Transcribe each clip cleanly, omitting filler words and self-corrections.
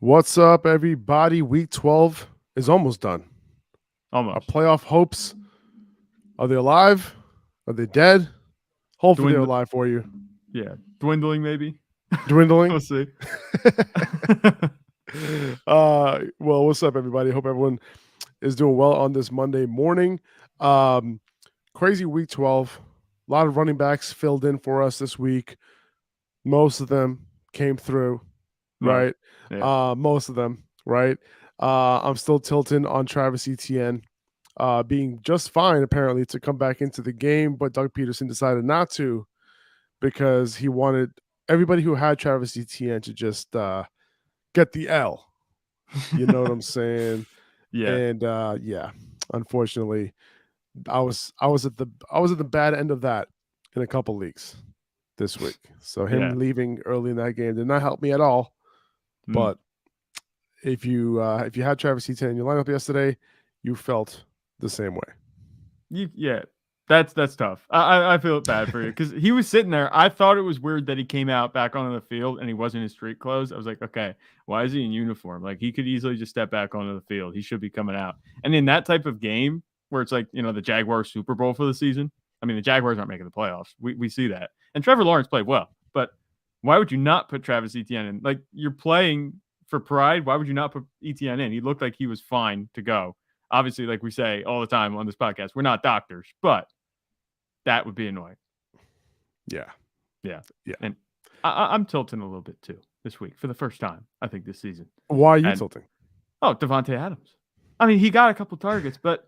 What's up, everybody? Week 12 is almost done. Almost. Our playoff hopes, are they alive? Are they dead? Hopefully they're alive for you. Yeah. Dwindling, maybe. Dwindling? We'll see. Well, what's up, everybody? Hope everyone is doing well on this Monday morning. Crazy week 12. A lot of running backs filled in for us this week. Most of them came through, right? Yeah. Most of them, right? I'm still tilting on Travis Etienne being just fine, apparently, to come back into the game, but Doug Peterson decided not to because he wanted everybody who had Travis Etienne to just get the L. You know what I'm saying? Yeah. And yeah, unfortunately, I was at the bad end of that in a couple leagues this week. So him leaving early in that game did not help me at all. But if you had Travis Etienne in your lineup yesterday, you felt the same way. That's tough. I feel bad for you because he was sitting there. I thought it was weird that he came out back onto the field and he wasn't in street clothes. I was like, okay, why is he in uniform? Like, he could easily just step back onto the field. He should be coming out. And in that type of game where it's like, the Jaguars Super Bowl for the season, I mean, the Jaguars aren't making the playoffs. We see that. And Trevor Lawrence played well, but why would you not put Travis Etienne in? Like, you're playing for pride. Why would you not put Etienne in? He looked like he was fine to go. Obviously, like we say all the time on this podcast, we're not doctors, but that would be annoying. Yeah. And I'm tilting a little bit too this week for the first time, I think, this season. Why are you tilting? Oh, Davante Adams. I mean, he got a couple targets, but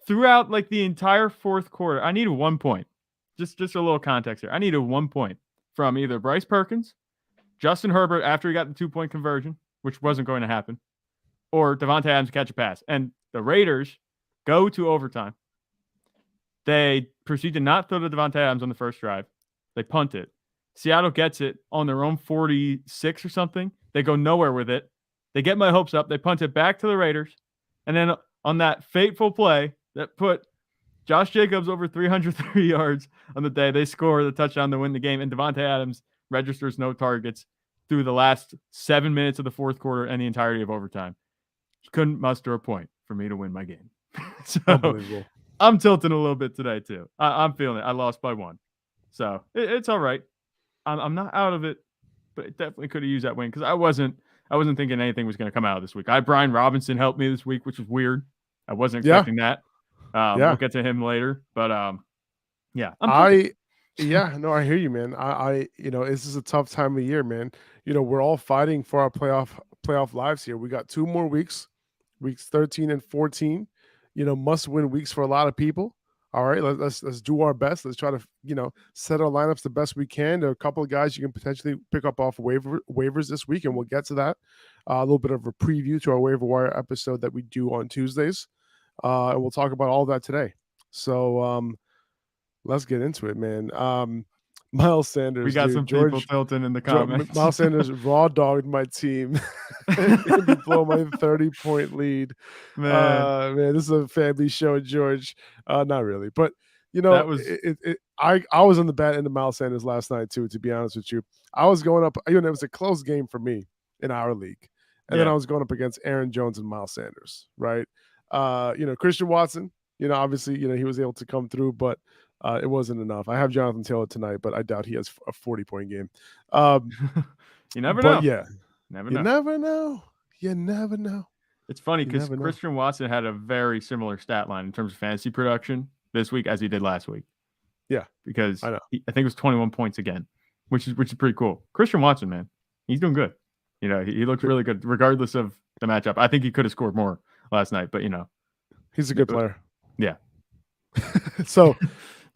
throughout like the entire fourth quarter, I needed 1 point. Just a little context here. I needed 1 point from either Bryce Perkins, Justin Herbert after he got the 2-point conversion, which wasn't going to happen, or Davante Adams catch a pass. And the Raiders go to overtime. They proceed to not throw to Davante Adams on the first drive. They punt it. Seattle gets it on their own 46 or something. They go nowhere with it. They get my hopes up. They punt it back to the Raiders. And then on that fateful play that put Josh Jacobs over 303 yards on the day, they score the touchdown to win the game. And Davante Adams registers no targets through the last 7 minutes of the fourth quarter and the entirety of overtime. He couldn't muster a point for me to win my game. So unbelievable. I'm tilting a little bit today too. I'm feeling it. I lost by 1. So it's all right. I'm not out of it, but it definitely could have used that win because I wasn't thinking anything was going to come out of this week. I had Brian Robinson help me this week, which was weird. I wasn't expecting that. We'll get to him later, but I hear you, man. I this is a tough time of year, man. We're all fighting for our playoff lives here. We got 2 more weeks 13 and 14, must win weeks for a lot of people. All right, let's do our best. Let's try to, set our lineups the best we can. There are a couple of guys you can potentially pick up off waivers this week, and we'll get to that. A little bit of a preview to our waiver wire episode that we do on Tuesdays. And we'll talk about all that today. So let's get into it, man. Miles Sanders. We got some people tilting in the comments. Miles Sanders raw dogged my team and blow my 30-point lead. Man, this is a family show, George. Not really, but that was I was on the bad end of Miles Sanders last night too. To be honest with you, I was going up. It was a close game for me in our league, and then I was going up against Aaron Jones and Miles Sanders. Right? Christian Watson. Obviously, he was able to come through, but it wasn't enough. I have Jonathan Taylor tonight, but I doubt he has a 40-point game. You never know. Yeah, You never know. You never know. It's funny because Christian Watson had a very similar stat line in terms of fantasy production this week as he did last week. Yeah, because I think it was 21 points again, which is pretty cool. Christian Watson, man, he's doing good. He looks really good regardless of the matchup. I think he could have scored more last night, but he's a good player. Yeah. So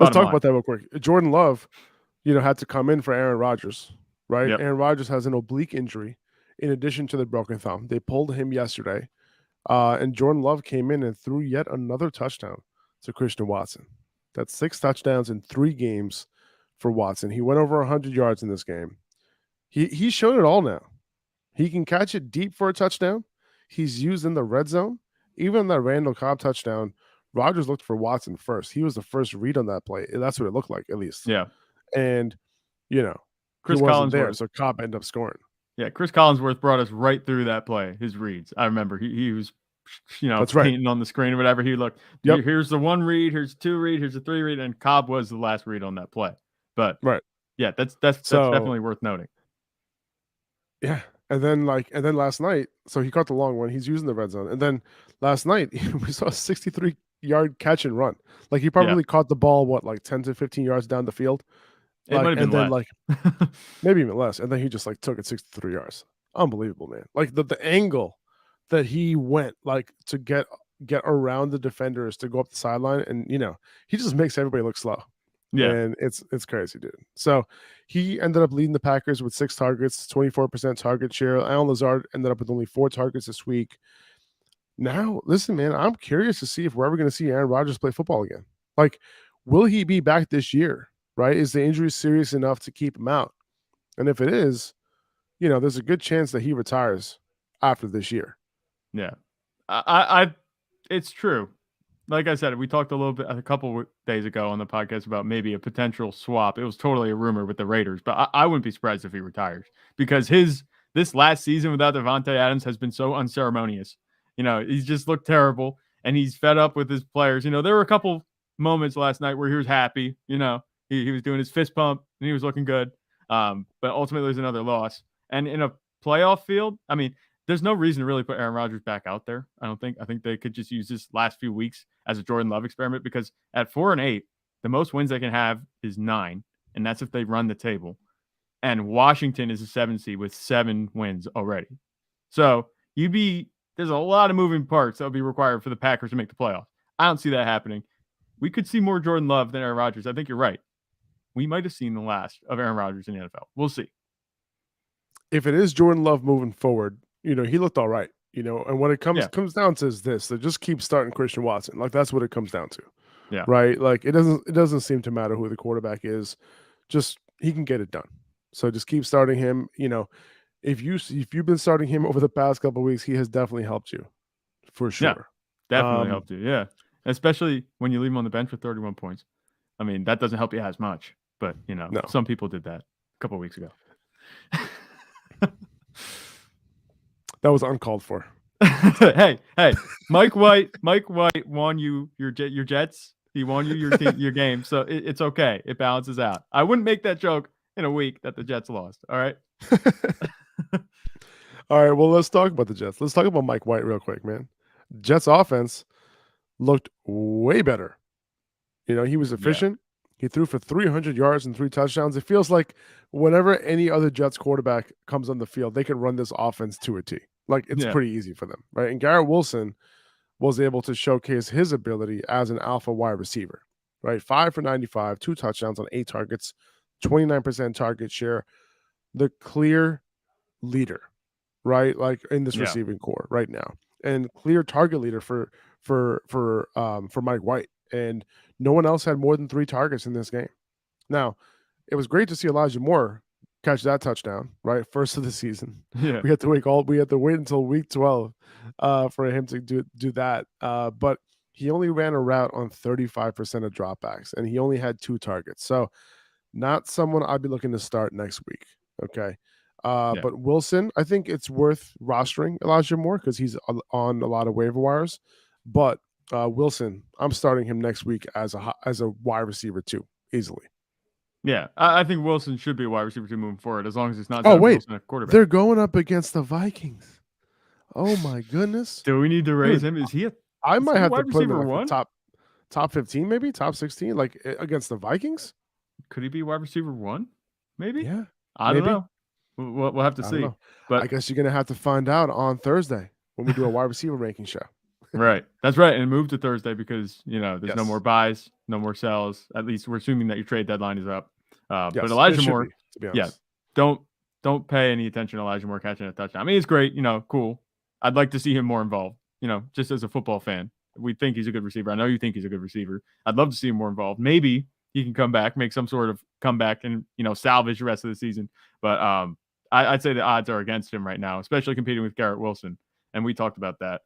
let's talk about that real quick. Jordan Love, had to come in for Aaron Rodgers, right? Yep. Aaron Rodgers has an oblique injury in addition to the broken thumb. They pulled him yesterday, and Jordan Love came in and threw yet another touchdown to Christian Watson. That's 6 touchdowns in 3 games for Watson. He went over 100 yards in this game. He showed it all now. He can catch it deep for a touchdown. He's used in the red zone. Even that Randall Cobb touchdown, Rodgers looked for Watson first. He was the first read on that play. That's what it looked like, at least. Yeah. And, Chris he wasn't Collins there, so Cobb ended up scoring. Yeah, Chris Collinsworth brought us right through that play. His reads, I remember he was, That's right. painting on the screen or whatever. He looked. Yep. Here's the 1 read. Here's 2 read. Here's a 3 read, and Cobb was the last read on that play. But right. Yeah, that's definitely worth noting. Yeah. And then last night, so he caught the long one. He's using the red zone. And then last night we saw a 63-yard catch and run. Like he probably caught the ball, 10 to 15 yards down the field. It might have been less. Maybe even less. And then he just took it 63 yards. Unbelievable, man. Like the angle that he went to get around the defenders to go up the sideline, and he just makes everybody look slow. Yeah. And it's crazy, dude. So he ended up leading the Packers with 6 targets, 24% target share. Allen Lazard ended up with only 4 targets this week. Now, listen, man, I'm curious to see if we're ever going to see Aaron Rodgers play football again. Will he be back this year? Right? Is the injury serious enough to keep him out? And if it is, there's a good chance that he retires after this year. Yeah. It's true. Like I said, we talked a couple days ago on the podcast about maybe a potential swap. It was totally a rumor with the Raiders, but I wouldn't be surprised if he retires because this last season without Davante Adams has been so unceremonious. He's just looked terrible and he's fed up with his players. There were a couple moments last night where he was happy, he was doing his fist pump and he was looking good. But ultimately there's another loss. And in a playoff field, I mean, there's no reason to really put Aaron Rodgers back out there. I think they could just use this last few weeks as a Jordan Love experiment because at 4-8, the most wins they can have is 9. And that's if they run the table. And Washington is a 7 seed with 7 wins already. So there's a lot of moving parts that will be required for the Packers to make the playoffs. I don't see that happening. We could see more Jordan Love than Aaron Rodgers. I think you're right. We might have seen the last of Aaron Rodgers in the NFL. We'll see. If it is Jordan Love moving forward, he looked all right, and when it comes down to this, they just keep starting Christian Watson. That's what it comes down to. Yeah. Right. It doesn't seem to matter who the quarterback is. Just he can get it done. So just keep starting him. If you've been starting him over the past couple of weeks, he has definitely helped you for sure. Yeah, definitely helped you. Yeah. Especially when you leave him on the bench with 31 points. I mean, that doesn't help you as much, but some people did that a couple of weeks ago. That was uncalled for. Hey, Mike White won you your Jets. He won you your game, so it's okay. It balances out. I wouldn't make that joke in a week that the Jets lost. All right. All right. Well, let's talk about the Jets. Let's talk about Mike White real quick, man. Jets offense looked way better. He was efficient. He threw for 300 yards and 3 touchdowns. It feels like whenever any other Jets quarterback comes on the field, they can run this offense to a T. It's pretty easy for them, right? And Garrett Wilson was able to showcase his ability as an alpha wide receiver, right? 5 for 95, 2 touchdowns on 8 targets, 29% target share. The clear leader, right? In this receiving core right now, and clear target leader for Mike White. And no one else had more than 3 targets in this game. Now, it was great to see Elijah Moore catch that touchdown, right? First of the season. Yeah. We had to wait until week 12 for him to do that. But he only ran a route on 35% of dropbacks, and he only had 2 targets. So not someone I'd be looking to start next week. Okay. But Wilson, I think it's worth rostering Elijah Moore because he's on a lot of waiver wires. But Wilson, I'm starting him next week as a wide receiver too, easily. Yeah, I think Wilson should be a wide receiver too moving forward, as long as it's not. Wilson a quarterback. They're going up against the Vikings. Oh my goodness! Do we need to raise him? Is he I might have to put him in top 15, maybe top 16, against the Vikings. Could he be wide receiver 1? Maybe. Yeah, I don't know. We'll have to see. But I guess you're gonna have to find out on Thursday when we do a wide receiver ranking show. Right. That's right. And move to Thursday because, there's no more buys, no more sells. At least we're assuming that your trade deadline is up. But Elijah Moore, to be honest. Don't pay any attention to Elijah Moore catching a touchdown. I mean, it's great, cool. I'd like to see him more involved, just as a football fan. We think he's a good receiver. I know you think he's a good receiver. I'd love to see him more involved. Maybe he can come back, make some sort of comeback and, salvage the rest of the season. But I'd say the odds are against him right now, especially competing with Garrett Wilson. And we talked about that.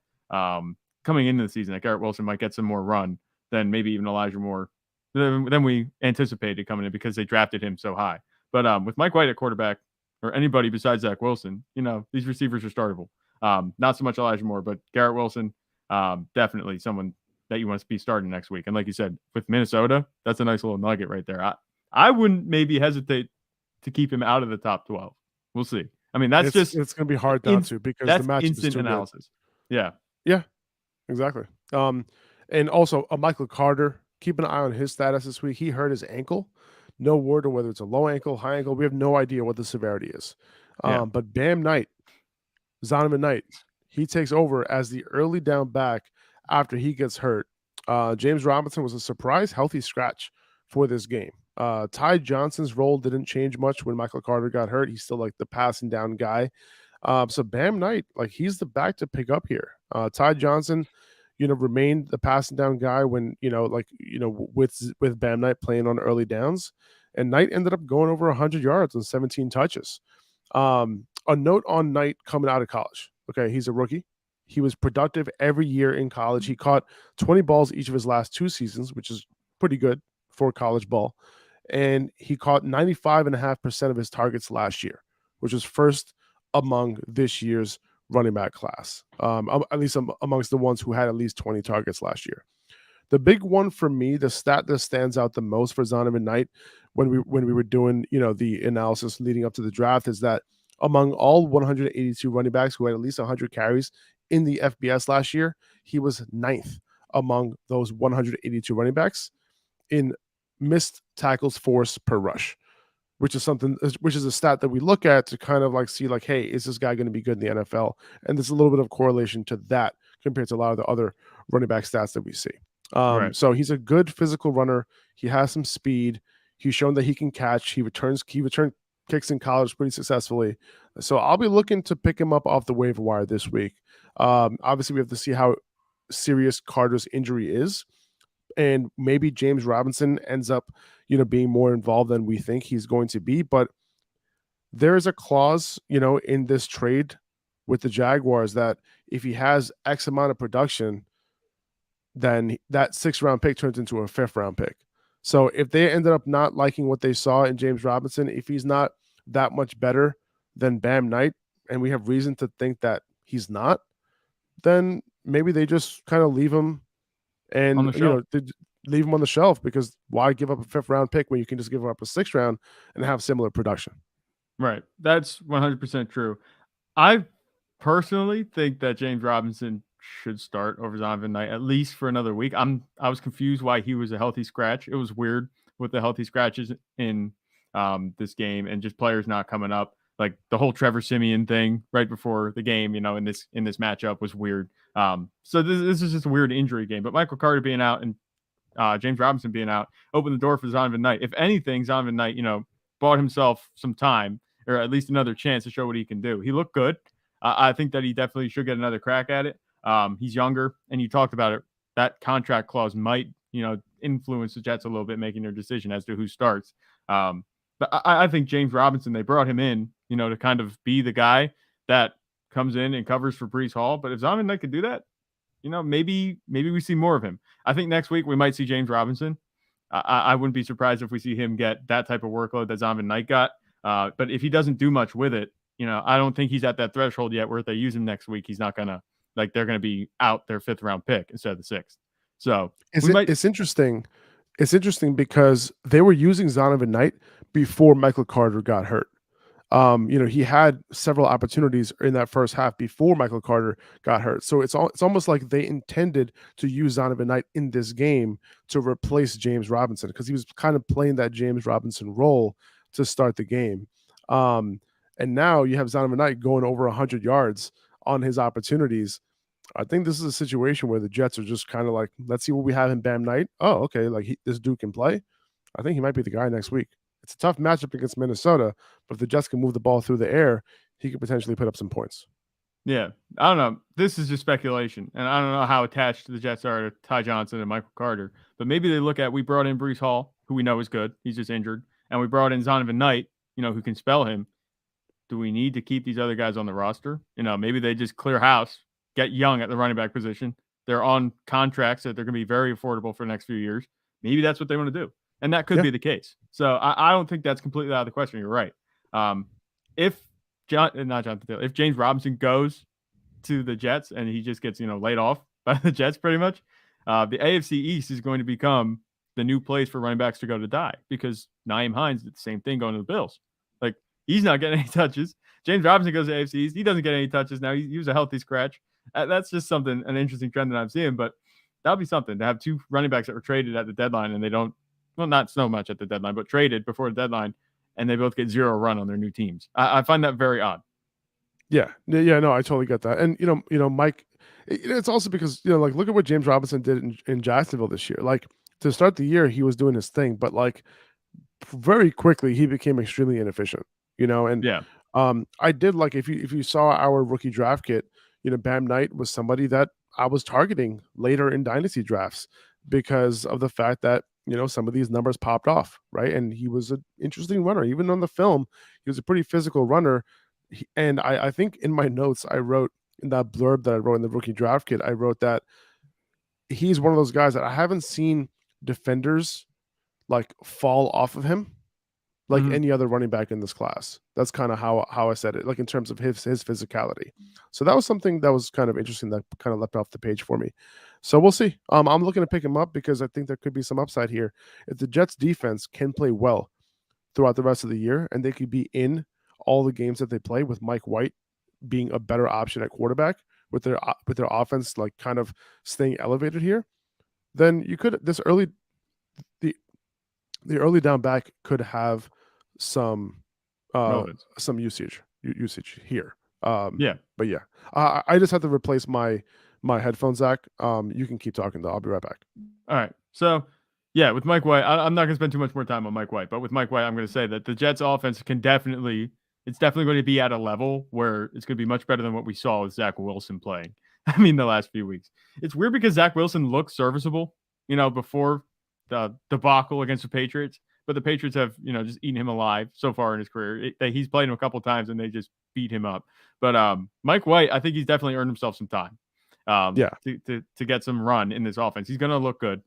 Coming into the season, that Garrett Wilson might get some more run than maybe even Elijah Moore than we anticipated coming in because they drafted him so high. But with Mike White at quarterback or anybody besides Zach Wilson, these receivers are startable. Not so much Elijah Moore, but Garrett Wilson, definitely someone that you want to be starting next week. And like you said, with Minnesota, that's a nice little nugget right there. I wouldn't maybe hesitate to keep him out of the top 12. We'll see. I mean, it's going to be hard not to, because the matchup instant is too analysis. Good. Yeah, exactly. And also Michael Carter, keep an eye on his status this week. He hurt his ankle. No word on whether it's a low ankle, high ankle. We have no idea what the severity is. But Bam Knight, Zonovan Knight, he takes over as the early down back after he gets hurt. James Robinson was a surprise healthy scratch for this game. Ty Johnson's role didn't change much when Michael Carter got hurt. He's still like the passing down guy. So Bam Knight, like, he's the back to pick up here. Ty Johnson, remained the passing down guy when, with Bam Knight playing on early downs. And Knight ended up going over 100 yards and 17 touches. A note on Knight coming out of college. Okay, he's a rookie. He was productive every year in college. He caught 20 balls each of his last 2 seasons, which is pretty good for college ball. And he caught 95.5% of his targets last year, which was first among this year's running back class, at least amongst the ones who had at least 20 targets last year. The big one for me, the stat that stands out the most for Zonovan Knight when we were doing, the analysis leading up to the draft, is that among all 182 running backs who had at least 100 carries in the FBS last year, he was 9th among those 182 running backs in missed tackles force per rush, which is a stat that we look at to kind of like see like, hey, is this guy going to be good in the NFL? And there's a little bit of correlation to that compared to a lot of the other running back stats that we see. Right. So he's a good physical runner. He has some speed. He's shown that he can catch. He returned kicks in college pretty successfully. So I'll be looking to pick him up off the waiver wire this week. Obviously, we have to see how serious Carter's injury is. And maybe James Robinson ends up, being more involved than we think he's going to be. But there is a clause, in this trade with the Jaguars that if he has X amount of production, then that 6th round pick turns into a 5th round pick. So if they ended up not liking what they saw in James Robinson, if he's not that much better than Bam Knight, and we have reason to think that he's not, then maybe they just kind of leave him and leave him on the shelf, because why give up a 5th round pick when you can just give up a 6th round and have similar production? Right. That's 100% true. I personally think that James Robinson should start over Zonovan Knight at least for another week. I was confused why he was a healthy scratch. It was weird with the healthy scratches in this game and just players not coming up. Like the whole Trevor Siemian thing right before the game, in this matchup was weird. So this is just a weird injury game. But Michael Carter being out and James Robinson being out opened the door for Zonovan Knight. If anything, Zonovan Knight, bought himself some time, or at least another chance to show what he can do. He looked good. I think that he definitely should get another crack at it. He's younger, and you talked about it. That contract clause might, influence the Jets a little bit, making their decision as to who starts. But I think James Robinson, they brought him in, to kind of be the guy that comes in and covers for Breece Hall. But if Zonovan Knight could do that, maybe we see more of him. I think next week we might see James Robinson. I wouldn't be surprised if we see him get that type of workload that Zonovan Knight got. But if he doesn't do much with it, I don't think he's at that threshold yet where if they use him next week, he's not going to, like, they're going to be out their 5th round pick instead of the 6th. So it's interesting. It's interesting because they were using Zonovan Knight before Michael Carter got hurt. He had several opportunities in that first half before Michael Carter got hurt. So it's almost like they intended to use Zonovan Knight in this game to replace James Robinson, because he was kind of playing that James Robinson role to start the game. And now you have Zonovan Knight going over 100 yards on his opportunities. I think this is a situation where the Jets are just kind of like, let's see what we have in Bam Knight. Oh, okay, like this dude can play. I think he might be the guy next week. It's a tough matchup against Minnesota, but if the Jets can move the ball through the air, he could potentially put up some points. Yeah, I don't know. This is just speculation, and I don't know how attached the Jets are to Ty Johnson and Michael Carter, but maybe they look at, we brought in Breece Hall, who we know is good. He's just injured. And we brought in Zonovan Knight, who can spell him. Do we need to keep these other guys on the roster? Maybe they just clear house, get young at the running back position. They're on contracts that they're going to be very affordable for the next few years. Maybe that's what they want to do. And that could be the case. So I don't think that's completely out of the question. You're right. if if James Robinson goes to the Jets and he just gets, laid off by the Jets pretty much, the AFC East is going to become the new place for running backs to go to die, because Nyheim Hines did the same thing going to the Bills. Like, he's not getting any touches. James Robinson goes to AFC East. He doesn't get any touches now. He was a healthy scratch. That's just an interesting trend that I'm seeing, but that'll be something to have two running backs that were traded at the deadline and they don't, well, not so much at the deadline, but traded before the deadline, and they both get zero run on their new teams. I find that very odd. Yeah, no, I totally get that. And Mike, it's also because like, look at what James Robinson did in Jacksonville this year. Like, to start the year, he was doing his thing, but like very quickly he became extremely inefficient. And yeah, I did like, if you saw our rookie draft kit, Bam Knight was somebody that I was targeting later in dynasty drafts because of the fact that some of these numbers popped off, right? And he was an interesting runner. Even on the film, he was a pretty physical runner. And I think in my notes, I wrote in that blurb that I wrote in the rookie draft kit, I wrote that he's one of those guys that I haven't seen defenders like fall off of him like any other running back in this class. That's kind of how I said it, like in terms of his physicality. So that was something that was kind of interesting that kind of leapt off the page for me. So we'll see. I'm looking to pick him up because I think there could be some upside here. If the Jets defense can play well throughout the rest of the year and they could be in all the games that they play, with Mike White being a better option at quarterback, with their offense like kind of staying elevated here, then you could the early down back could have some usage here. But yeah, I just have to replace my headphones, Zach. You can keep talking though. I'll be right back. All right. So yeah, with Mike White, I'm not going to spend too much more time on Mike White, but with Mike White, I'm going to say that the Jets offense it's definitely going to be at a level where it's going to be much better than what we saw with Zach Wilson playing. I mean, the last few weeks. It's weird because Zach Wilson looked serviceable, before the debacle against the Patriots, but the Patriots have, just eaten him alive so far in his career. He's played him a couple of times and they just beat him up. But Mike White, I think he's definitely earned himself some time to get some run in this offense. He's going to look good.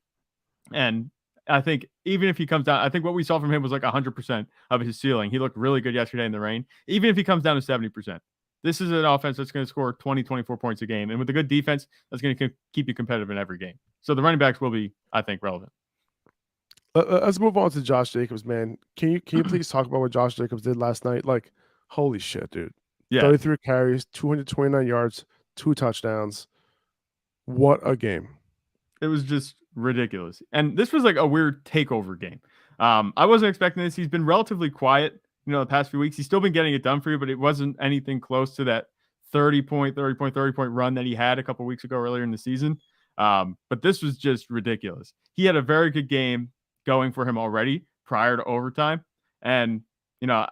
And I think even if he comes down, I think what we saw from him was like 100% of his ceiling. He looked really good yesterday in the rain. Even if he comes down to 70%, this is an offense that's going to score 20, 24 points a game. And with a good defense, that's going to keep you competitive in every game. So the running backs will be, I think, relevant. Let's move on to Josh Jacobs, man. Can you please talk about what Josh Jacobs did last night? Like, holy shit, dude. Yeah. 33 carries, 229 yards, 2 touchdowns. What a game. It was just ridiculous. And this was like a weird takeover game. I wasn't expecting this. He's been relatively quiet, the past few weeks. He's still been getting it done for you, but it wasn't anything close to that 30-point run that he had a couple weeks ago earlier in the season. But this was just ridiculous. He had a very good game going for him already prior to overtime. And,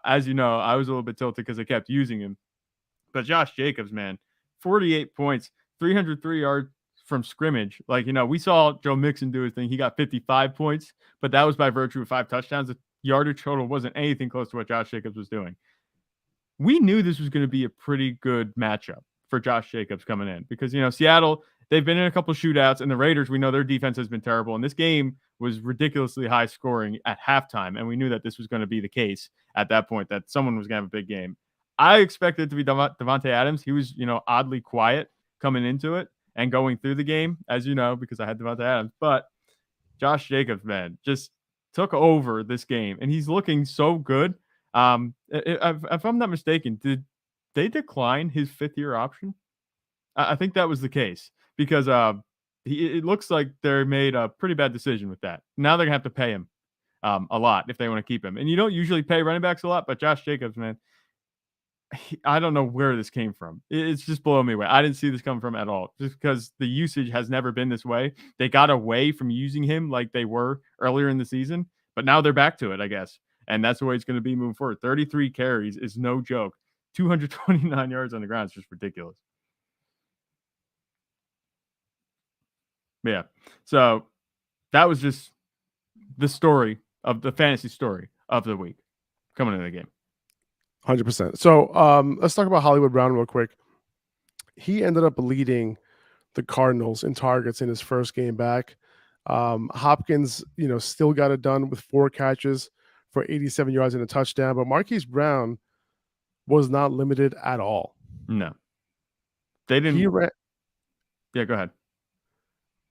as you know, I was a little bit tilted because I kept using him. But Josh Jacobs, man, 48 points, 303 yards from scrimmage. Like, we saw Joe Mixon do his thing. He got 55 points, but that was by virtue of 5 touchdowns. The yardage total wasn't anything close to what Josh Jacobs was doing. We knew this was going to be a pretty good matchup for Josh Jacobs coming in because, Seattle, they've been in a couple of shootouts, and the Raiders, we know their defense has been terrible. And this game was ridiculously high scoring at halftime. And we knew that this was going to be the case at that point, that someone was going to have a big game. I expected it to be Davante Adams. He was, oddly quiet coming into it and going through the game, as you know, because I had Davante Adams. But Josh Jacobs, man, just took over this game, and he's looking so good. If I'm not mistaken, did they decline his 5th-year option? I think that was the case because it looks like they made a pretty bad decision with that. Now they're going to have to pay him a lot if they want to keep him. And you don't usually pay running backs a lot, but Josh Jacobs, man, I don't know where this came from. It's just blowing me away. I didn't see this come from at all, just because the usage has never been this way. They got away from using him like they were earlier in the season, but now they're back to it, I guess. And that's the way it's going to be moving forward. 33 carries is no joke. 229 yards on the ground is just ridiculous. Yeah. So that was just the story of the fantasy story of the week coming into the game. 100%. So let's talk about Hollywood Brown real quick. He ended up leading the Cardinals in targets in his first game back. Hopkins, still got it done with 4 catches for 87 yards and a touchdown. But Marquise Brown was not limited at all. No. They didn't. Yeah, go ahead.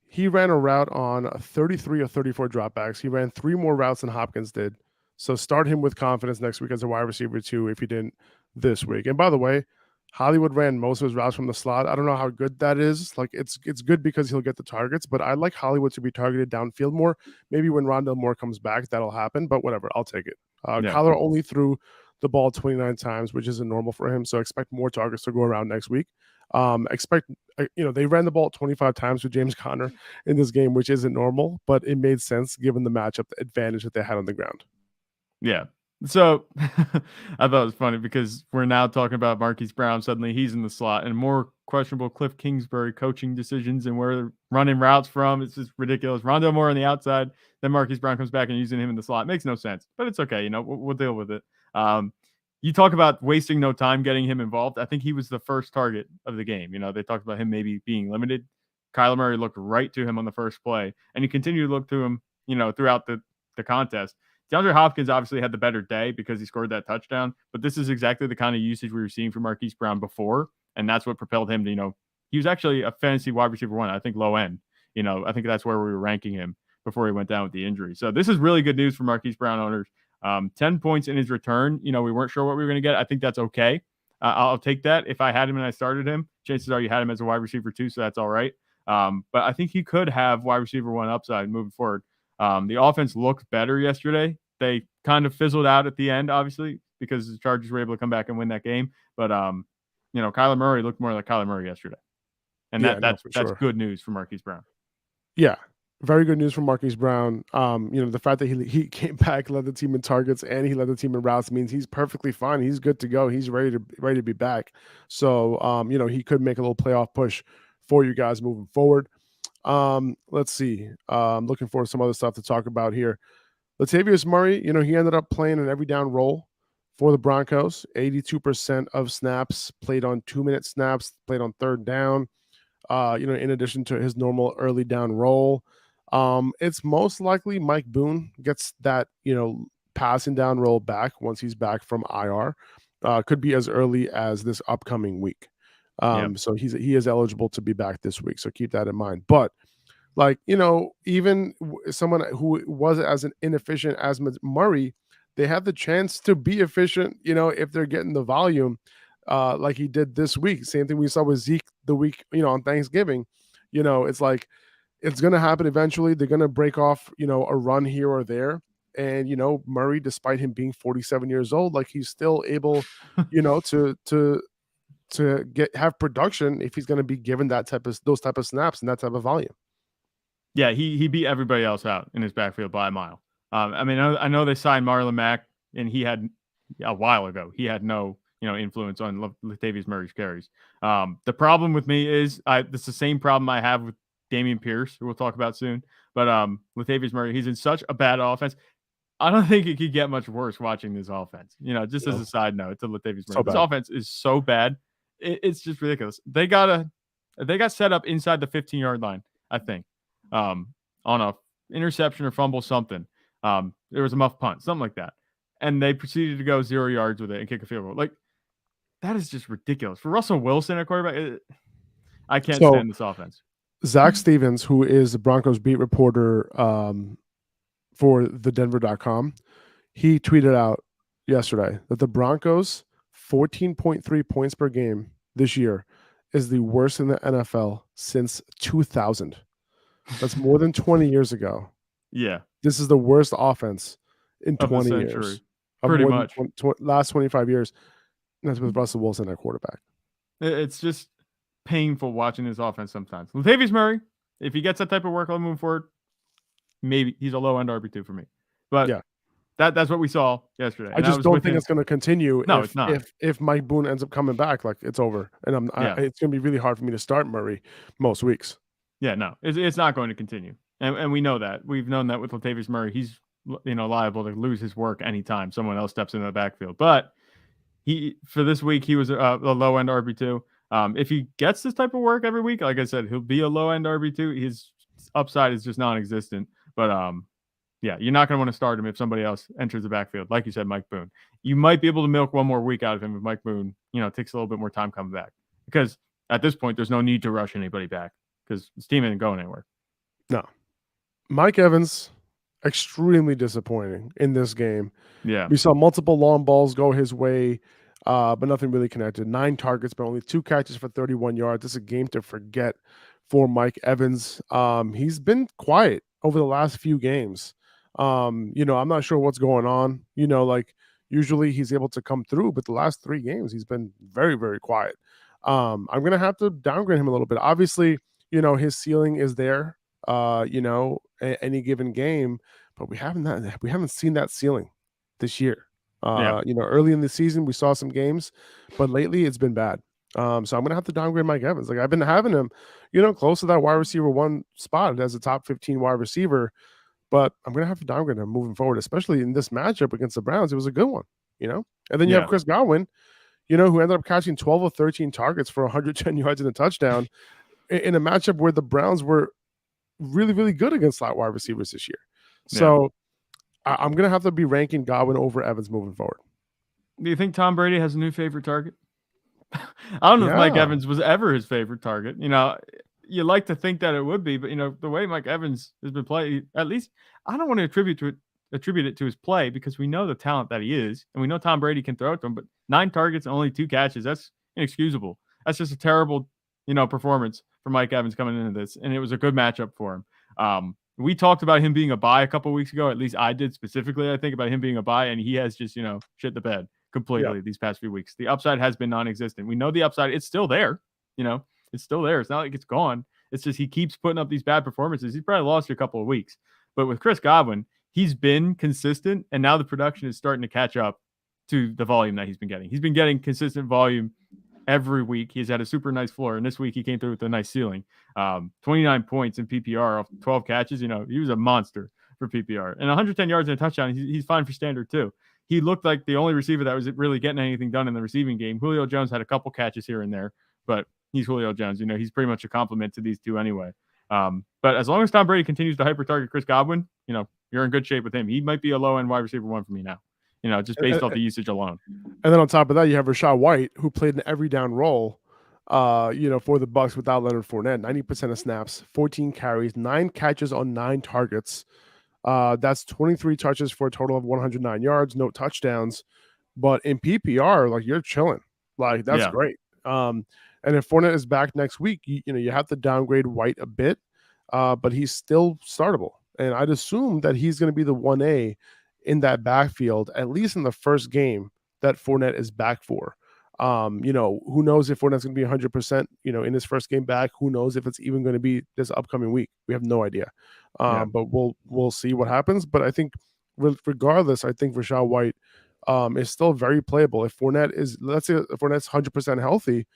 He ran a route on 33 or 34 dropbacks. He ran 3 more routes than Hopkins did. So start him with confidence next week as a wide receiver 2 if he didn't this week. And by the way, Hollywood ran most of his routes from the slot. I don't know how good that is. Like it's good because he'll get the targets, but I like Hollywood to be targeted downfield more. Maybe when Rondale Moore comes back, that'll happen, but whatever, I'll take it. Kyler only threw the ball 29 times, which isn't normal for him. So expect more targets to go around next week. They ran the ball 25 times with James Conner in this game, which isn't normal, but it made sense given the matchup advantage that they had on the ground. Yeah. So I thought it was funny because we're now talking about Marquise Brown. Suddenly he's in the slot and more questionable Cliff Kingsbury coaching decisions and where they're running routes from. It's just ridiculous. Rondale Moore on the outside, then Marquise Brown comes back and using him in the slot. It makes no sense, but it's okay. We'll deal with it. You talk about wasting no time getting him involved. I think he was the first target of the game. They talked about him maybe being limited. Kyler Murray looked right to him on the first play, and you continue to look to him, throughout the contest. DeAndre Hopkins obviously had the better day because he scored that touchdown, but this is exactly the kind of usage we were seeing from Marquise Brown before, and that's what propelled him to, he was actually a fantasy wide receiver 1, I think low end. I think that's where we were ranking him before he went down with the injury. So this is really good news for Marquise Brown owners. 10 points in his return. We weren't sure what we were going to get. I think that's okay. I'll take that. If I had him and I started him, chances are you had him as a wide receiver 2, so that's all right. But I think he could have wide receiver 1 upside moving forward. The offense looked better yesterday. They kind of fizzled out at the end, obviously, because the Chargers were able to come back and win that game. But, Kyler Murray looked more like Kyler Murray yesterday. And that's good news for Marquise Brown. Yeah, very good news from Marquise Brown. The fact that he came back, led the team in targets, and he led the team in routes means he's perfectly fine. He's good to go. He's ready to be back. So, he could make a little playoff push for you guys moving forward. Let's see. Looking for some other stuff to talk about here. Latavius Murray, he ended up playing an every down role for the Broncos. 82% of snaps, played on 2-minute snaps, played on third down, in addition to his normal early down role. It's most likely Mike Boone gets that, passing down role back once he's back from IR. Could be as early as this upcoming week. So he is eligible to be back this week. So keep that in mind. But even someone who was as inefficient as Murray, they have the chance to be efficient, if they're getting the volume like he did this week. Same thing we saw with Zeke the week, on Thanksgiving. It's like it's going to happen eventually. They're going to break off, a run here or there. And, Murray, despite him being 47 years old, he's still able, to have production if he's going to be given those type of snaps and that type of volume. Yeah, he beat everybody else out in his backfield by a mile. I know they signed Marlon Mack, and he had a while ago. He had no influence on Latavius Murray's carries. The problem with me is this is the same problem I have with Dameon Pierce, who we'll talk about soon. But Latavius Murray, he's in such a bad offense. I don't think it could get much worse watching this offense. Just as a side note to Latavius Murray, this offense is so bad. It's just ridiculous. They got set up inside the 15-yard line, I think. On a interception or fumble, something. There was a muff punt, something like that. And they proceeded to go 0 yards with it and kick a field goal. That is just ridiculous. For Russell Wilson at quarterback, I can't stand this offense. Zach Stevens, who is the Broncos beat reporter for thedenver.com, he tweeted out yesterday that the Broncos 14.3 points per game this year is the worst in the NFL since 2000. That's more than 20 years ago. Yeah. This is the worst offense in 20 years. Pretty much. Last 25 years. That's with Russell Wilson at quarterback. It's just painful watching this offense sometimes. Latavius Murray, if he gets that type of workload moving forward, maybe he's a low-end RB2 for me. But yeah, that's what we saw yesterday. I just don't think it's going to continue. No, it's not. If Mike Boone ends up coming back, it's over. And it's going to be really hard for me to start Murray most weeks. Yeah, no, it's not going to continue. And we know that. We've known that with Latavius Murray. He's liable to lose his work anytime someone else steps into the backfield. But for this week, he was a low-end RB2. If he gets this type of work every week, like I said, he'll be a low-end RB2. His upside is just non-existent. But Yeah, you're not going to want to start him if somebody else enters the backfield. Like you said, Mike Boone. You might be able to milk one more week out of him if Mike Boone, takes a little bit more time coming back. Because at this point, there's no need to rush anybody back because this team isn't going anywhere. No. Mike Evans, extremely disappointing in this game. Yeah. We saw multiple long balls go his way, but nothing really connected. 9 targets, but only 2 catches for 31 yards. This is a game to forget for Mike Evans. He's been quiet over the last few games. I'm not sure what's going on. Usually he's able to come through, but the last 3 games he's been very, very quiet. I'm gonna have to downgrade him a little bit. Obviously, his ceiling is there. Any given game, but we haven't seen that ceiling this year. Early in the season we saw some games, but lately it's been bad. So I'm gonna have to downgrade Mike Evans. Like I've been having him, close to that wide receiver 1 spot as a top 15 wide receiver, but I'm gonna have to downgrade him moving forward, especially in this matchup against the Browns. It was a good one, And then you have Chris Godwin, who ended up catching 12 or 13 targets for 110 yards and a touchdown in a matchup where the Browns were really, really good against slot wide receivers this year. So I'm going to have to be ranking Godwin over Evans moving forward. Do you think Tom Brady has a new favorite target? I don't know if Mike Evans was ever his favorite target. You like to think that it would be, but the way Mike Evans has been playing, at least I don't want to attribute it to his play because we know the talent that he is, and we know Tom Brady can throw it to him. But 9 targets and only 2 catches—that's inexcusable. That's just a terrible, performance for Mike Evans coming into this, and it was a good matchup for him. We talked about him being a buy a couple of weeks ago. At least I did specifically. I think about him being a buy, and he has just shit the bed completely these past few weeks. The upside has been non-existent. We know the upside; it's still there. It's still there. It's not like it's gone. It's just he keeps putting up these bad performances. He's probably lost you a couple of weeks, but with Chris Godwin, he's been consistent, and now the production is starting to catch up to the volume that he's been getting. He's been getting consistent volume every week. He's had a super nice floor, and this week he came through with a nice ceiling. 29 points in PPR off 12 catches. He was a monster for PPR. And 110 yards and a touchdown, he's fine for standard too. He looked like the only receiver that was really getting anything done in the receiving game. Julio Jones had a couple catches here and there, but he's Julio Jones. He's pretty much a compliment to these two anyway. But as long as Tom Brady continues to hyper-target Chris Godwin, you're in good shape with him. He might be a low-end wide receiver 1 for me now, just based off the usage alone. And then on top of that, you have Rachaad White, who played an every down role, for the Bucs without Leonard Fournette. 90% of snaps, 14 carries, 9 catches on 9 targets. That's 23 touches for a total of 109 yards, no touchdowns. But in PPR, you're chilling. That's great. And if Fournette is back next week, you have to downgrade White a bit, but he's still startable. And I'd assume that he's going to be the 1A in that backfield, at least in the first game that Fournette is back for. Who knows if Fournette's going to be 100%, in his first game back. Who knows if it's even going to be this upcoming week? We have no idea. But we'll see what happens. But I think regardless, I think Rachaad White is still very playable. If Fournette is, let's say if Fournette's 100% healthy,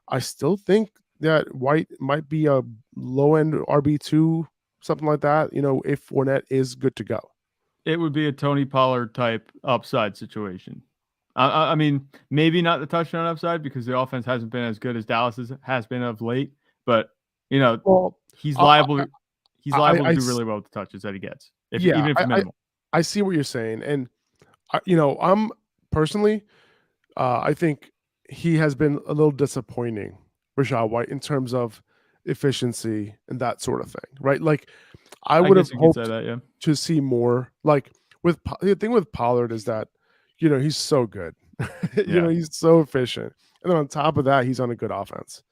I still think that White might be a low-end RB2, something like that, if Fournette is good to go. It would be a Tony Pollard type upside situation. I mean, maybe not the touchdown upside because the offense hasn't been as good as Dallas has been of late, but, he's liable to do really well with the touches that he gets, even if it's minimal. I see what you're saying. And, I'm personally, I think he has been a little disappointing, Rachaad White, in terms of efficiency and that sort of thing, right? I would have hoped to see more. The thing with Pollard is that, he's so good. He's so efficient. And then on top of that, he's on a good offense.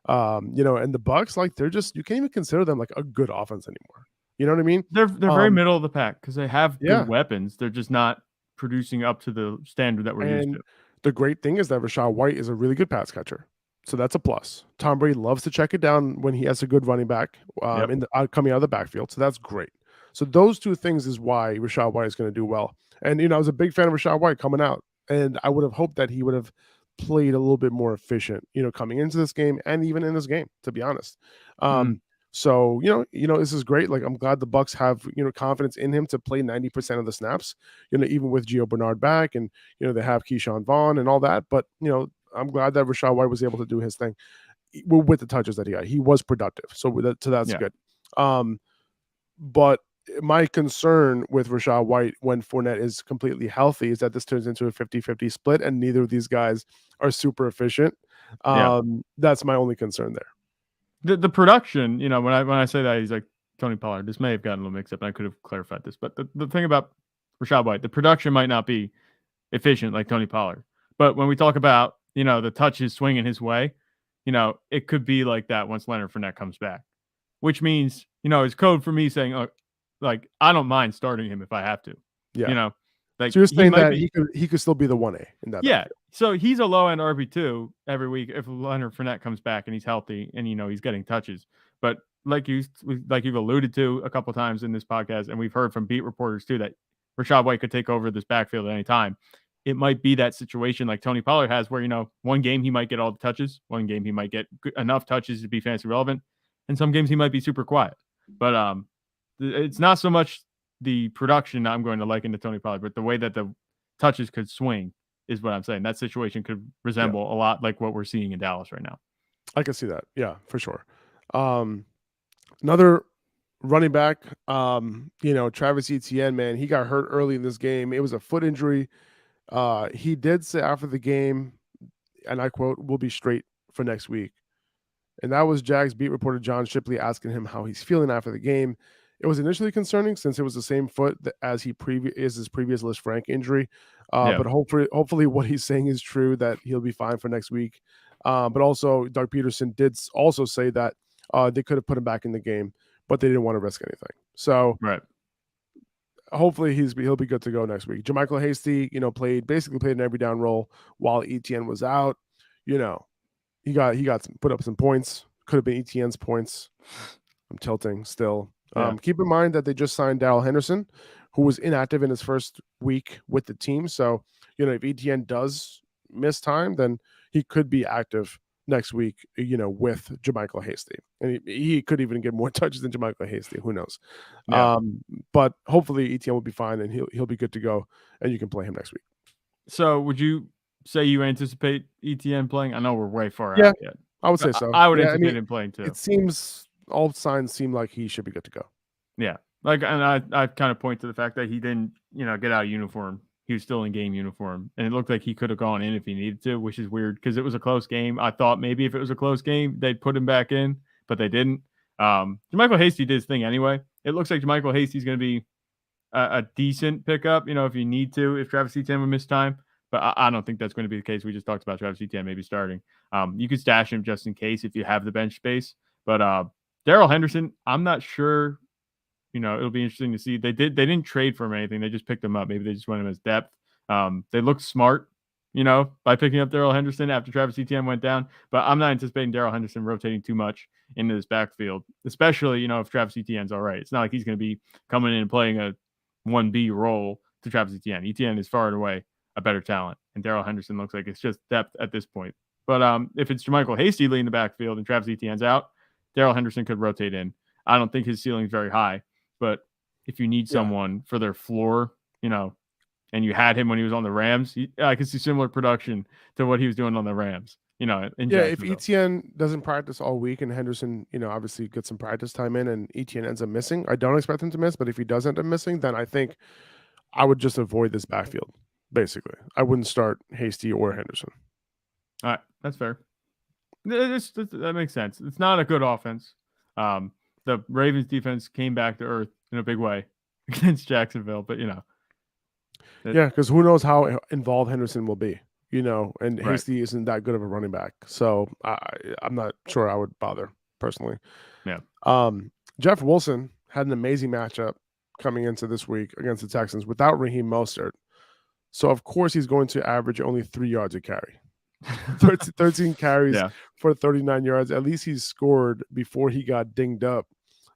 And the Bucs, they're just, you can't even consider them a good offense anymore. You know what I mean? They're very middle of the pack because they have good weapons. They're just not producing up to the standard that we're used to. The great thing is that Rachaad White is a really good pass catcher. So that's a plus. Tom Brady loves to check it down when he has a good running back coming out of the backfield. So that's great. So those two things is why Rachaad White is going to do well. And, I was a big fan of Rachaad White coming out. And I would have hoped that he would have played a little bit more efficient, coming into this game and even in this game, to be honest. So, this is great. I'm glad the Bucs have, confidence in him to play 90% of the snaps, even with Gio Bernard back and, they have Keyshawn Vaughn and all that. But, I'm glad that Rachaad White was able to do his thing with the touches that he got. He was productive. So that's good. But my concern with Rachaad White when Fournette is completely healthy is that this turns into a 50-50 split, and neither of these guys are super efficient. That's my only concern there. The production, when I say that, he's like Tony Pollard. This may have gotten a little mixed up, and I could have clarified this. But the thing about Rachaad White, the production might not be efficient like Tony Pollard. But when we talk about, the touches swinging his way, it could be like that once Leonard Fournette comes back, which means, it's code for me saying, like, I don't mind starting him if I have to. Yeah. Like, so you're saying that he could still be the 1A in that. Yeah. So he's a low end RB2 every week if Leonard Fournette comes back and he's healthy and he's getting touches. But like you've alluded to a couple times in this podcast, and we've heard from beat reporters too, that Rachaad White could take over this backfield at any time. It might be that situation like Tony Pollard has where, one game he might get all the touches, one game he might get enough touches to be fantasy relevant, and some games he might be super quiet. But it's not so much the production I'm going to liken to Tony Pollard, but the way that the touches could swing is what I'm saying. That situation could resemble a lot like what we're seeing in Dallas right now. I can see that. Yeah, for sure. Another running back, Travis Etienne, man, he got hurt early in this game. It was a foot injury. He did say after the game, and I quote, "We'll be straight for next week." And that was Jags beat reporter John Shipley asking him how he's feeling after the game. It was initially concerning since it was the same foot as his previous Liz Frank injury. But hopefully what he's saying is true, that he'll be fine for next week. But also Doug Peterson did also say that they could have put him back in the game, but they didn't want to risk anything. So hopefully he'll be good to go next week. JaMychal Hasty, played an every down role while Etienne was out. He put up some points. Could have been Etienne's points. I'm tilting still. Keep in mind that they just signed Darrell Henderson, who was inactive in his first week with the team. So, if Etienne does miss time, then he could be active next week, with JaMychal Hasty. And he could even get more touches than JaMychal Hasty. Who knows? Yeah. But hopefully Etienne will be fine and he'll be good to go, and you can play him next week. So would you say you anticipate Etienne playing? I know we're way far out yet. I would say so. I would anticipate him playing too. It seems all signs seem like he should be good to go. Yeah. And I kind of point to the fact that he didn't, get out of uniform. He was still in game uniform, and it looked like he could have gone in if he needed to, which is weird because it was a close game. I thought maybe if it was a close game, they'd put him back in, but they didn't. JaMychal Hasty did his thing anyway. It looks like JaMychal Hasty's going to be a decent pickup, if you need to, if Travis Etienne would miss time. But I don't think that's going to be the case. We just talked about Travis Etienne maybe starting. You could stash him just in case if you have the bench space. But Darrell Henderson, I'm not sure. It'll be interesting to see. They didn't trade for him or anything. They just picked him up. Maybe they just went him as depth. They looked smart, by picking up Darrell Henderson after Travis Etienne went down. But I'm not anticipating Darrell Henderson rotating too much into this backfield, especially, if Travis Etienne's all right. It's not like he's going to be coming in and playing a 1B role to Travis Etienne. Etienne is far and away a better talent, and Darrell Henderson looks like it's just depth at this point. But if it's JaMychal Hasty leading the backfield and Travis Etienne's out, Darrell Henderson could rotate in. I don't think his ceiling is very high. But if you need someone for their floor, and you had him when he was on the Rams, I could see similar production to what he was doing on the Rams. If Etienne doesn't practice all week and Henderson, obviously gets some practice time in, and Etienne ends up missing, I don't expect him to miss. But if he does end up missing, then I think I would just avoid this backfield. Basically, I wouldn't start Hasty or Henderson. All right, that's fair. That makes sense. It's not a good offense. The Ravens defense came back to earth in a big way against Jacksonville, but because who knows how involved Henderson will be, and Hasty isn't that good of a running back, so I'm not sure I would bother personally. Yeah. Jeff Wilson had an amazing matchup coming into this week against the Texans without Raheem Mostert, so of course he's going to average only 3 yards a carry. 13 carries for 39 yards. At least he's scored before he got dinged up.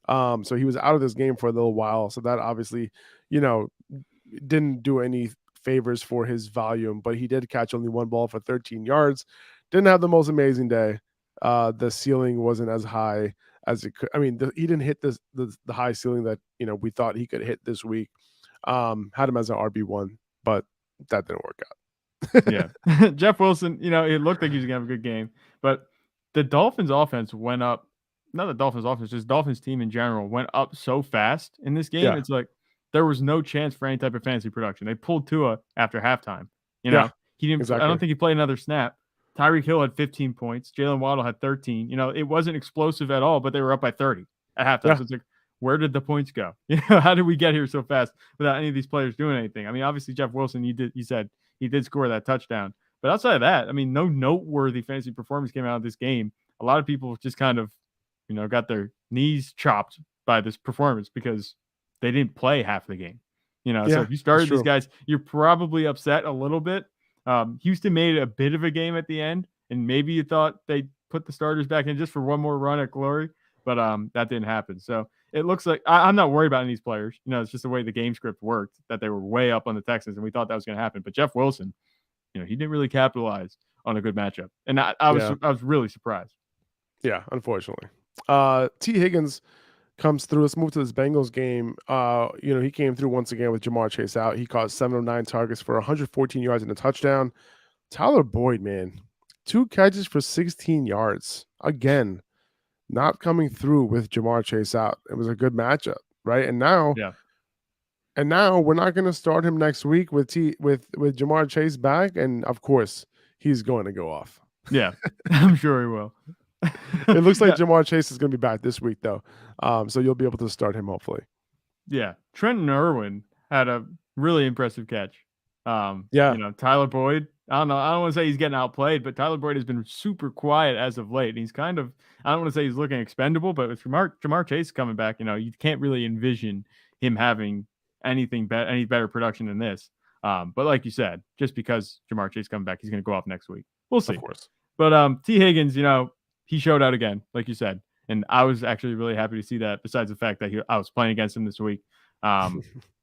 So he was out of this game for a little while. So that obviously, didn't do any favors for his volume, but he did catch only one ball for 13 yards. Didn't have the most amazing day. The ceiling wasn't as high as it could. I mean, he didn't hit the high ceiling that, we thought he could hit this week. Had him as an RB1, but that didn't work out. Jeff Wilson, it looked like he was going to have a good game, but the Dolphins offense went up not the Dolphins offense, just Dolphins team in general went up so fast in this game. Yeah. It's like there was no chance for any type of fantasy production. They pulled Tua after halftime. Yeah, He didn't. exactly. I don't think he played another snap. Tyreek Hill had 15 points. Jalen Waddle had 13. It wasn't explosive at all, but they were up by 30 at halftime. Yeah. So it's like, where did the points go? How did we get here so fast without any of these players doing anything? I mean, obviously Jeff Wilson, you said he did score that touchdown, but outside of that, I mean, no noteworthy fantasy performance came out of this game. A lot of people just kind of, got their knees chopped by this performance because they didn't play half the game. So if you started these guys, you're probably upset a little bit. Houston made a bit of a game at the end, and maybe you thought they put the starters back in just for one more run at glory, but that didn't happen. So it looks like I'm not worried about any of these players. It's just the way the game script worked, that they were way up on the Texans, and we thought that was going to happen. But Jeff Wilson, he didn't really capitalize on a good matchup, and I was really surprised. Yeah, unfortunately. T. Higgins comes through. Let's move to this Bengals game. He came through once again with Ja'Marr Chase out. He caught 7 of 9 targets for 114 yards and a touchdown. Tyler Boyd, man, 2 catches for 16 yards. Again, not coming through with Ja'Marr Chase out. It was a good matchup, right? And now we're not going to start him next week with Ja'Marr Chase back, and of course he's going to go off. Yeah, I'm sure he will. It looks like Ja'Marr Chase is going to be back this week, though. So you'll be able to start him, hopefully. Yeah. Trenton Irwin had a really impressive catch. Tyler Boyd, I don't know. I don't want to say he's getting outplayed, but Tyler Boyd has been super quiet as of late. He's kind of, I don't want to say he's looking expendable, but with Ja'Marr Chase coming back, you can't really envision him having any better production than this. But like you said, just because Ja'Marr Chase coming back, he's going to go off next week. We'll see. Of course. But T. Higgins, he showed out again, like you said. And I was actually really happy to see that, besides the fact that I was playing against him this week. But,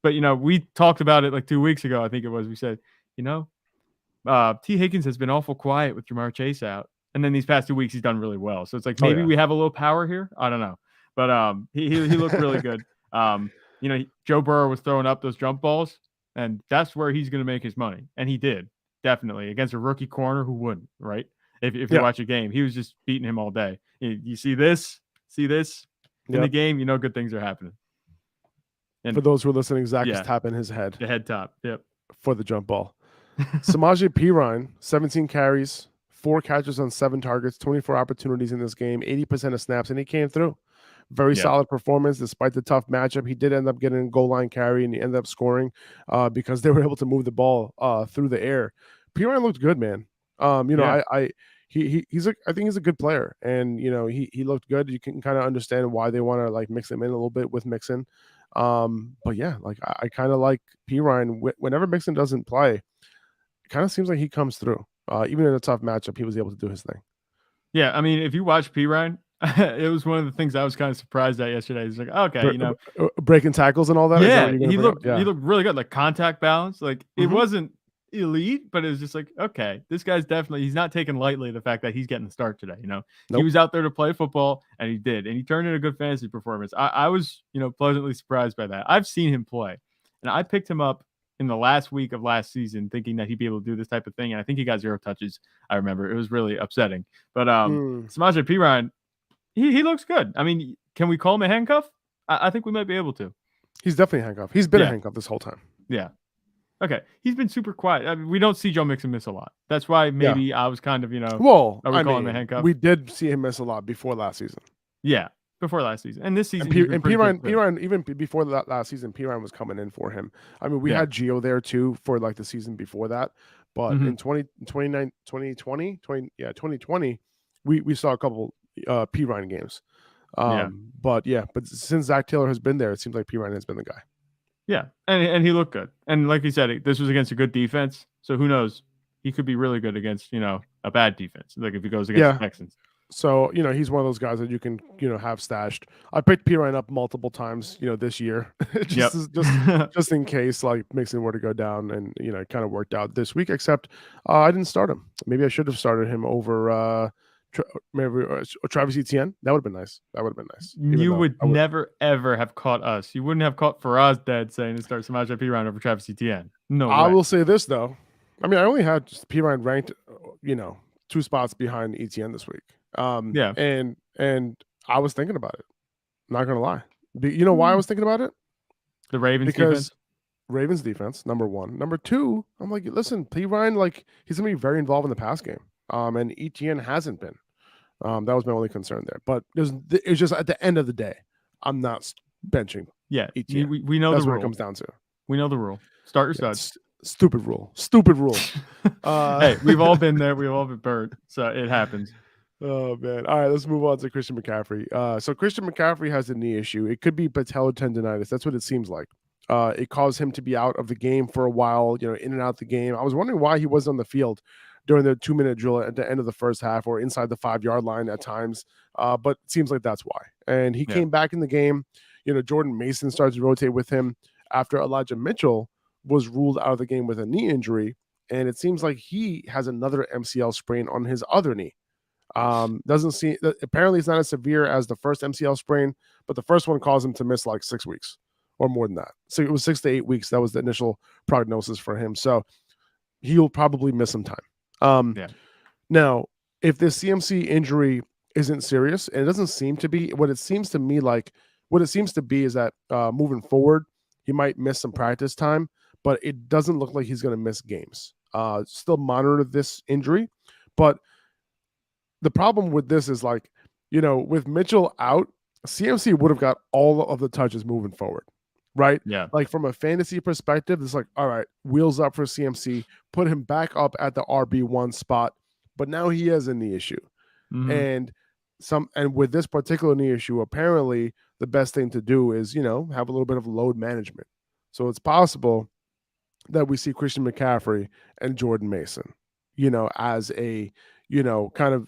we talked about it like 2 weeks ago, I think it was. We said, T. Higgins has been awful quiet with Ja'Marr Chase out. And then these past 2 weeks, he's done really well. So it's like maybe we have a little power here. I don't know. But he looked really good. Joe Burrow was throwing up those jump balls, and that's where he's going to make his money. And he did, definitely, against a rookie corner who wouldn't, right? If you watch a game, he was just beating him all day. You see this in the game, good things are happening. And for those who are listening, Zach is tapping his head. The head top, yep. For the jump ball. Samaje Perine, 17 carries, 4 catches on 7 targets, 24 opportunities in this game, 80% of snaps, and he came through. Very solid performance despite the tough matchup. He did end up getting a goal line carry, and he ended up scoring because they were able to move the ball through the air. Perine looked good, man. I think he's a good player, and he looked good. You can kind of understand why they want to like mix him in a little bit with Mixon. But yeah, like I kind of like Perine. Whenever Mixon doesn't play, it kind of seems like he comes through. Even in a tough matchup, he was able to do his thing. Yeah, I mean, if you watch Perine, it was one of the things I was kind of surprised at yesterday. He's like, okay, breaking tackles and all that. Yeah, he looked really good, like contact balance. Like it wasn't elite, but it was just like, okay, this guy's he's not taking lightly the fact that he's getting the start today. He was out there to play football, and he did, and he turned in a good fantasy performance. I was pleasantly surprised by that. I've seen him play, and I picked him up in the last week of last season thinking that he'd be able to do this type of thing, and I think he got 0 touches. I remember it was really upsetting, but Samaje Perine, he looks good. I mean, can we call him a handcuff? I think we might be able to. He's definitely a handcuff. He's been a handcuff this whole time. Yeah. Okay, he's been super quiet. I mean, we don't see Joe Mixon miss a lot. That's why maybe I was kind of, Well, are we calling him a handcuff? We did see him miss a lot before last season. Yeah, before last season, and this season. And Perine, even before that last season, Perine was coming in for him. I mean, we had Gio there too for like the season before that, but in 2020, we saw a couple Perine games. But since Zach Taylor has been there, it seems like Perine has been the guy. Yeah, and he looked good. And like you said, this was against a good defense. So who knows? He could be really good against, a bad defense. Like if he goes against the Texans. So, he's one of those guys that you can, have stashed. I picked Perine up multiple times, this year, just in case like Mixon were to go down, and, it kind of worked out this week, except I didn't start him. Maybe I should have started him over Travis Etienne. That would have been nice. You would never, ever have caught us. You wouldn't have caught Faraz dead saying to start Samaje Perine over Travis Etienne. No way. I will say this, though. I mean, I only had Perine ranked, 2 spots behind Etienne this week. And I was thinking about it. Not gonna lie. You know why I was thinking about it? The Ravens defense. Ravens defense, number one. Number two, I'm like, listen, Perine, like he's gonna be very involved in the pass game. And Etienne hasn't been. That was my only concern there. But it's just at the end of the day, I'm not benching. Yeah, Etienne. we know that's the what rule. It comes down to. We know the rule. Start your studs. Stupid rule. Stupid rule. Hey, we've all been there. We've all been burnt. So it happens. Oh man! All right, let's move on to Christian McCaffrey. So Christian McCaffrey has a knee issue. It could be patellar tendonitis. That's what it seems like. It caused him to be out of the game for a while. You know, in and out the game. I was wondering why he wasn't on the field during the 2-minute drill at the end of the first half or inside the 5-yard line at times. But it seems like that's why. And he came back in the game. You know, Jordan Mason starts to rotate with him after Elijah Mitchell was ruled out of the game with a knee injury. And it seems like he has another MCL sprain on his other knee. Doesn't seem, apparently it's not as severe as the first MCL sprain, but the first one caused him to miss like 6 weeks or more than that. So it was 6 to 8 weeks. That was the initial prognosis for him. So he'll probably miss some time. Now, if this CMC injury isn't serious, and it doesn't seem to be, what it seems to be is that moving forward, he might miss some practice time, but it doesn't look like he's going to miss games. Still monitor this injury, but the problem with this is like, you know, with Mitchell out, CMC would have got all of the touches moving forward, right? Yeah. Like from a fantasy perspective, it's like, all right, wheels up for CMC, put him back up at the RB1 spot, but now he has a knee issue. And with this particular knee issue, apparently the best thing to do is, you know, have a little bit of load management. So it's possible that we see Christian McCaffrey and Jordan Mason, you know, as a, you know, kind of,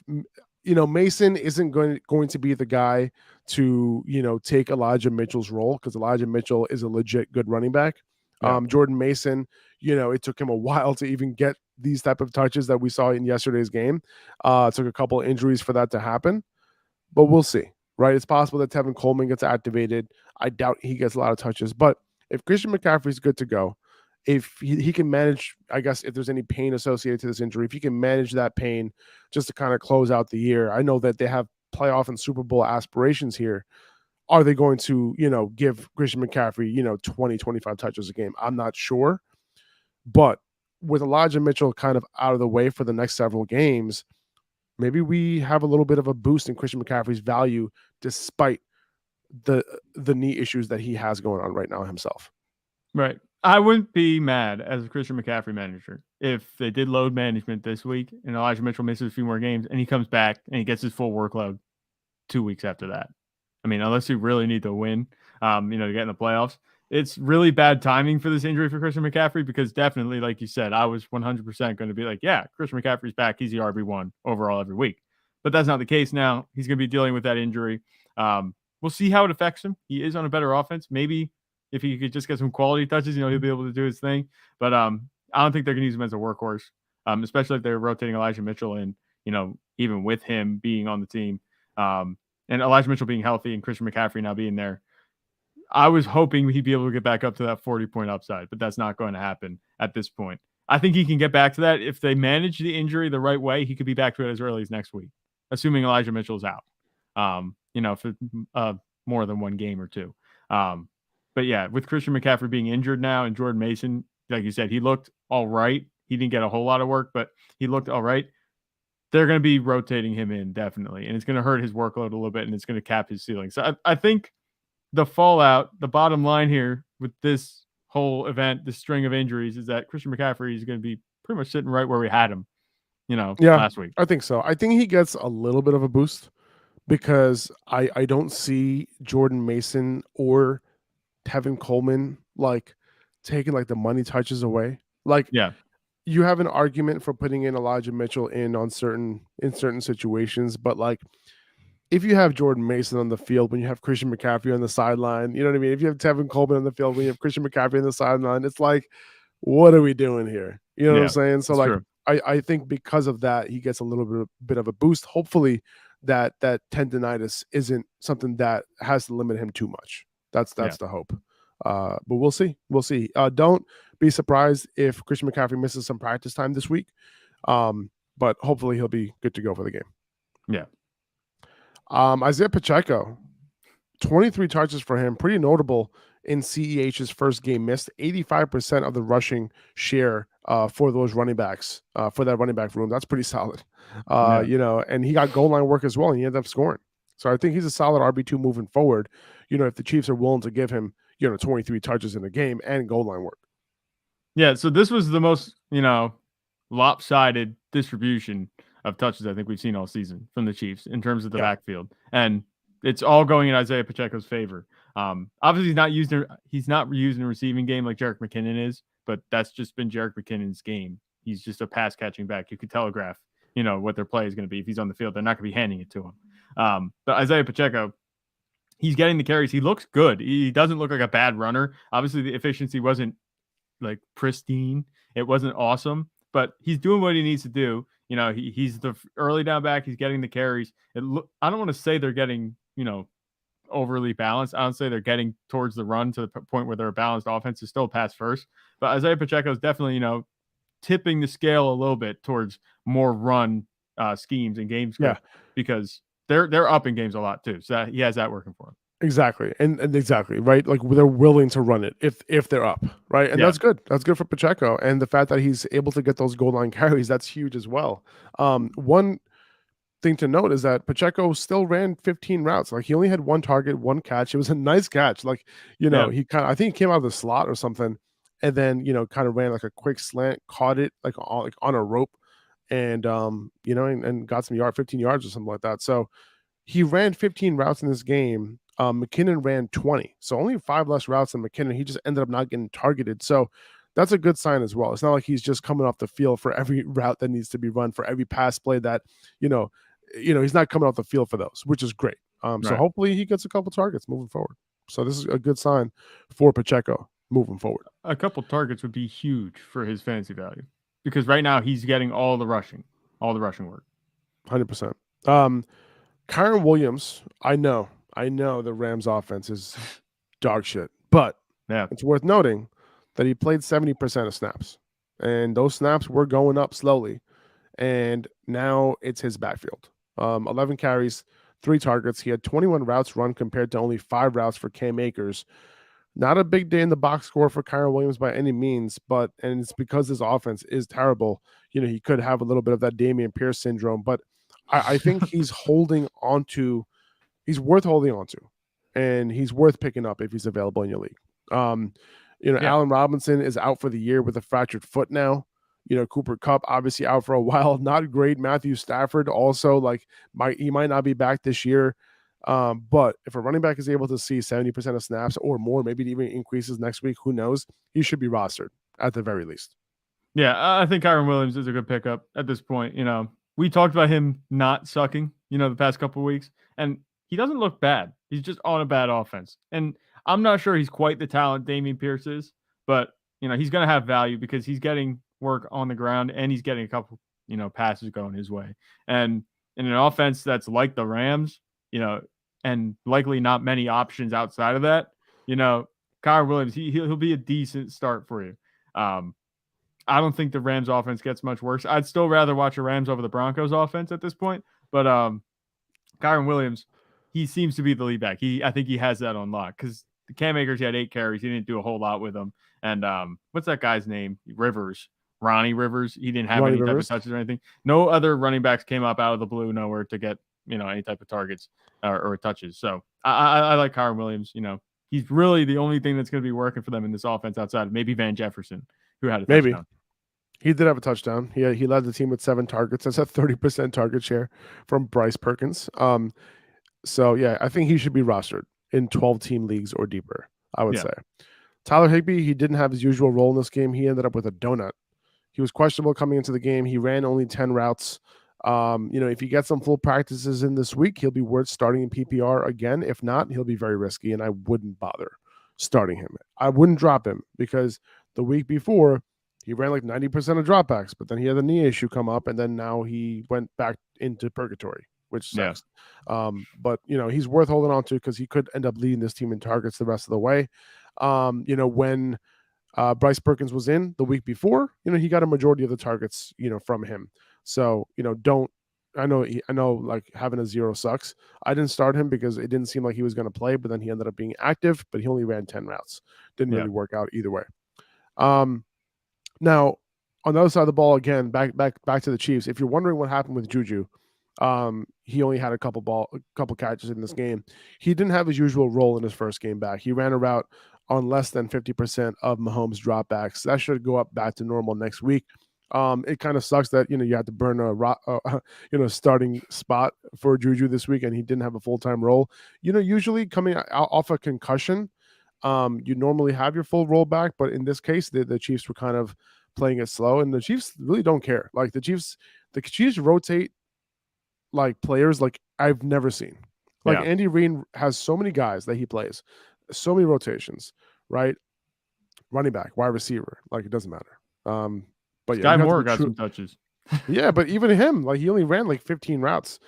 you know, Mason isn't going to be the guy to, you know, take Elijah Mitchell's role because Elijah Mitchell is a legit good running back. Jordan Mason, you know, it took him a while to even get these type of touches that we saw in yesterday's game. It took a couple of injuries for that to happen, but we'll see, right? It's possible that Tevin Coleman gets activated. I doubt he gets a lot of touches, but if Christian McCaffrey is good to go, if he can manage, I guess, if there's any pain associated to this injury, if he can manage that pain just to kind of close out the year, I know that they have playoff and Super Bowl aspirations here. Are they going to, you know, give Christian McCaffrey, you know, 20, 25 touches a game? I'm not sure. But with Elijah Mitchell kind of out of the way for the next several games, maybe we have a little bit of a boost in Christian McCaffrey's value despite the knee issues that he has going on right now himself. Right. I wouldn't be mad as a Christian McCaffrey manager if they did load management this week and Elijah Mitchell misses a few more games and he comes back and he gets his full workload 2 weeks after that. I mean, unless you really need to win, you know, to get in the playoffs, it's really bad timing for this injury for Christian McCaffrey because definitely, like you said, I was 100% going to be like, yeah, Christian McCaffrey's back. He's the RB1 overall every week. But that's not the case now. He's going to be dealing with that injury. We'll see how it affects him. He is on a better offense. Maybe if he could just get some quality touches, you know, he'll be able to do his thing. But I don't think they're going to use him as a workhorse, especially if they're rotating Elijah Mitchell and, you know, even with him being on the team and Elijah Mitchell being healthy and Christian McCaffrey now being there. I was hoping he'd be able to get back up to that 40-point upside, but that's not going to happen at this point. I think he can get back to that. If they manage the injury the right way, he could be back to it as early as next week, assuming Elijah Mitchell's out, you know, for more than one game or two. But yeah, with Christian McCaffrey being injured now and Jordan Mason, like you said, he looked all right. He didn't get a whole lot of work, but he looked all right. They're going to be rotating him in definitely, and it's going to hurt his workload a little bit, and it's going to cap his ceiling. So I think the fallout, the bottom line here with this whole event, this string of injuries, is that Christian McCaffrey is going to be pretty much sitting right where we had him, you know, last week. I think so. I think he gets a little bit of a boost because I don't see Jordan Mason or Tevin Coleman like taking like the money touches away. Like, yeah, you have an argument for putting in Elijah Mitchell in certain situations, but like if you have Jordan Mason on the field when you have Christian McCaffrey on the sideline, you know what I mean? If you have Tevin Coleman on the field when you have Christian McCaffrey on the sideline, it's like, what are we doing here? You know what I'm saying? So like, I think because of that, he gets a little bit of a boost. Hopefully that tendonitis isn't something that has to limit him too much. That's the hope. But we'll see. Don't be surprised if Christian McCaffrey misses some practice time this week. But hopefully he'll be good to go for the game. Yeah. Isiah Pacheco, 23 touches for him, pretty notable in CEH's first game. Missed 85% of the rushing share for those running backs, for that running back room. That's pretty solid. And he got goal line work as well, and he ended up scoring. So I think he's a solid RB2 moving forward, if the Chiefs are willing to give him, 23 touches in a game and goal line work. Yeah, so this was the most, lopsided distribution of touches I think we've seen all season from the Chiefs in terms of the backfield. And it's all going in Isiah Pacheco's favor. Obviously, he's not used in a receiving game like Jerick McKinnon is, but that's just been Jerick McKinnon's game. He's just a pass catching back. You could telegraph, what their play is going to be. If he's on the field, they're not going to be handing it to him. But Isiah Pacheco, he's getting the carries. He looks good. He doesn't look like a bad runner. Obviously, the efficiency wasn't like pristine. It wasn't awesome, but he's doing what he needs to do. He's the early down back. He's getting the carries. I don't want to say they're getting, overly balanced. I don't say they're getting towards the run to the point where they're a balanced offense. Is still pass first, but Isiah Pacheco is definitely, tipping the scale a little bit towards more run schemes and games. Yeah, because they're up in games a lot too. So he has that working for him. Exactly. And exactly, right? Like they're willing to run it if they're up, right? And that's good. That's good for Pacheco. And the fact that he's able to get those goal line carries, that's huge as well. One thing to note is that Pacheco still ran 15 routes. Like he only had one target, one catch. It was a nice catch. Like, he I think he came out of the slot or something, and then, kind of ran like a quick slant, caught it like on a rope, and and got some 15 yards or something like that. So he ran 15 routes in this game. McKinnon ran 20, so only 5 less routes than McKinnon. He just ended up not getting targeted. So that's a good sign as well. It's not like he's just coming off the field for every route that needs to be run, for every pass play that, he's not coming off the field for those, which is great. So hopefully he gets a couple targets moving forward. So this is a good sign for Pacheco moving forward. A couple targets would be huge for his fantasy value because right now he's getting all the rushing work. 100%. Kyren Williams, I know the Rams offense is dog shit, but it's worth noting that he played 70% of snaps, and those snaps were going up slowly, and now it's his backfield. 11 carries, 3 targets. He had 21 routes run compared to only 5 routes for Cam Akers. Not a big day in the box score for Kyren Williams by any means, and it's because his offense is terrible. He could have a little bit of that Dameon Pierce syndrome, but I think he's he's worth holding on to, and he's worth picking up if he's available in your league. Allen Robinson is out for the year with a fractured foot now. Cooper Kupp obviously out for a while. Not great. Matthew Stafford also he might not be back this year. But if a running back is able to see 70% of snaps or more, maybe it even increases next week, who knows? He should be rostered at the very least. Yeah, I think Kyren Williams is a good pickup at this point. We talked about him not sucking, the past couple of weeks, and he doesn't look bad. He's just on a bad offense. And I'm not sure he's quite the talent Dameon Pierce is, but, he's going to have value because he's getting work on the ground and he's getting a couple, passes going his way. And in an offense that's like the Rams, and likely not many options outside of that, Kyren Williams, he'll be a decent start for you. I don't think the Rams offense gets much worse. I'd still rather watch the Rams over the Broncos offense at this point, but Kyren Williams, he seems to be the lead back. I think he has that on lock because the Cam Akers, he had 8 carries. He didn't do a whole lot with them. And what's that guy's name? Ronnie Rivers. He didn't have any type of touches or anything. No other running backs came up out of the blue nowhere to get, any type of targets or touches. So I like Kyren Williams. He's really the only thing that's going to be working for them in this offense outside of maybe Van Jefferson, who had a touchdown. He did have a touchdown. He led the team with 7 targets. That's a 30% target share from Bryce Perkins. So, yeah, I think he should be rostered in 12-team leagues or deeper, I would say. Tyler Higbee, he didn't have his usual role in this game. He ended up with a donut. He was questionable coming into the game. He ran only 10 routes. If he gets some full practices in this week, he'll be worth starting in PPR again. If not, he'll be very risky, and I wouldn't bother starting him. I wouldn't drop him because the week before, he ran like 90% of dropbacks, but then he had a knee issue come up, and then now he went back into purgatory, which sucks. But, he's worth holding on to because he could end up leading this team in targets the rest of the way. When Bryce Perkins was in the week before, he got a majority of the targets, from him. So, don't I know like having a 0 sucks. I didn't start him because it didn't seem like he was going to play, but then he ended up being active, but he only ran 10 routes. Didn't really work out either way. Now on the other side of the ball, again, back to the Chiefs. If you're wondering what happened with JuJu, he only had a couple catches in this game. He didn't have his usual role in his first game back. He ran a route on less than 50% of Mahomes' dropbacks. That should go up back to normal next week. It kind of sucks that you have to burn a starting spot for JuJu this week, and he didn't have a full-time role. Usually coming off a concussion, you normally have your full role back, but in this case, the Chiefs were kind of playing it slow, and the Chiefs really don't care. Like the Chiefs rotate like players like I've never seen. Like Andy Reid has so many guys that he plays, so many rotations, right? Running back, wide receiver, like it doesn't matter. But Sky Moore got some touches. Yeah, but even him, like he only ran like 15 routes.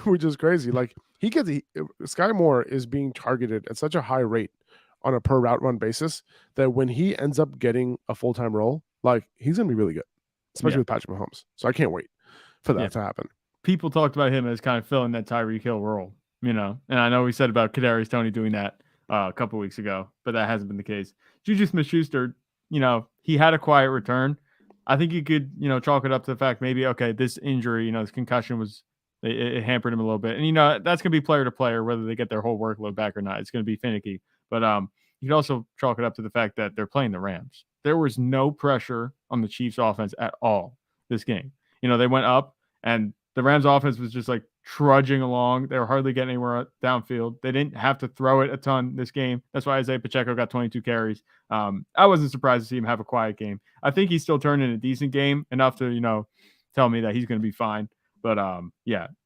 Which is crazy. Like Sky Moore is being targeted at such a high rate on a per route run basis that when he ends up getting a full-time role, like he's gonna be really good, especially with Patrick Mahomes. So I can't wait for that to happen. People talked about him as kind of filling that Tyreek Hill role, and I know we said about Kadarius Toney doing that a couple weeks ago, but that hasn't been the case. JuJu Smith-Schuster, he had a quiet return. I think you could, chalk it up to the fact maybe, okay, this injury, this concussion it hampered him a little bit. And, that's going to be player to player, whether they get their whole workload back or not. It's going to be finicky. But you could also chalk it up to the fact that they're playing the Rams. There was no pressure on the Chiefs offense at all this game. They went up and the Rams offense was just like trudging along. They were hardly getting anywhere downfield. They didn't have to throw it a ton this game. That's why Isiah Pacheco got 22 carries. I wasn't surprised to see him have a quiet game. I think he's still turned in a decent game, enough to, tell me that he's going to be fine. But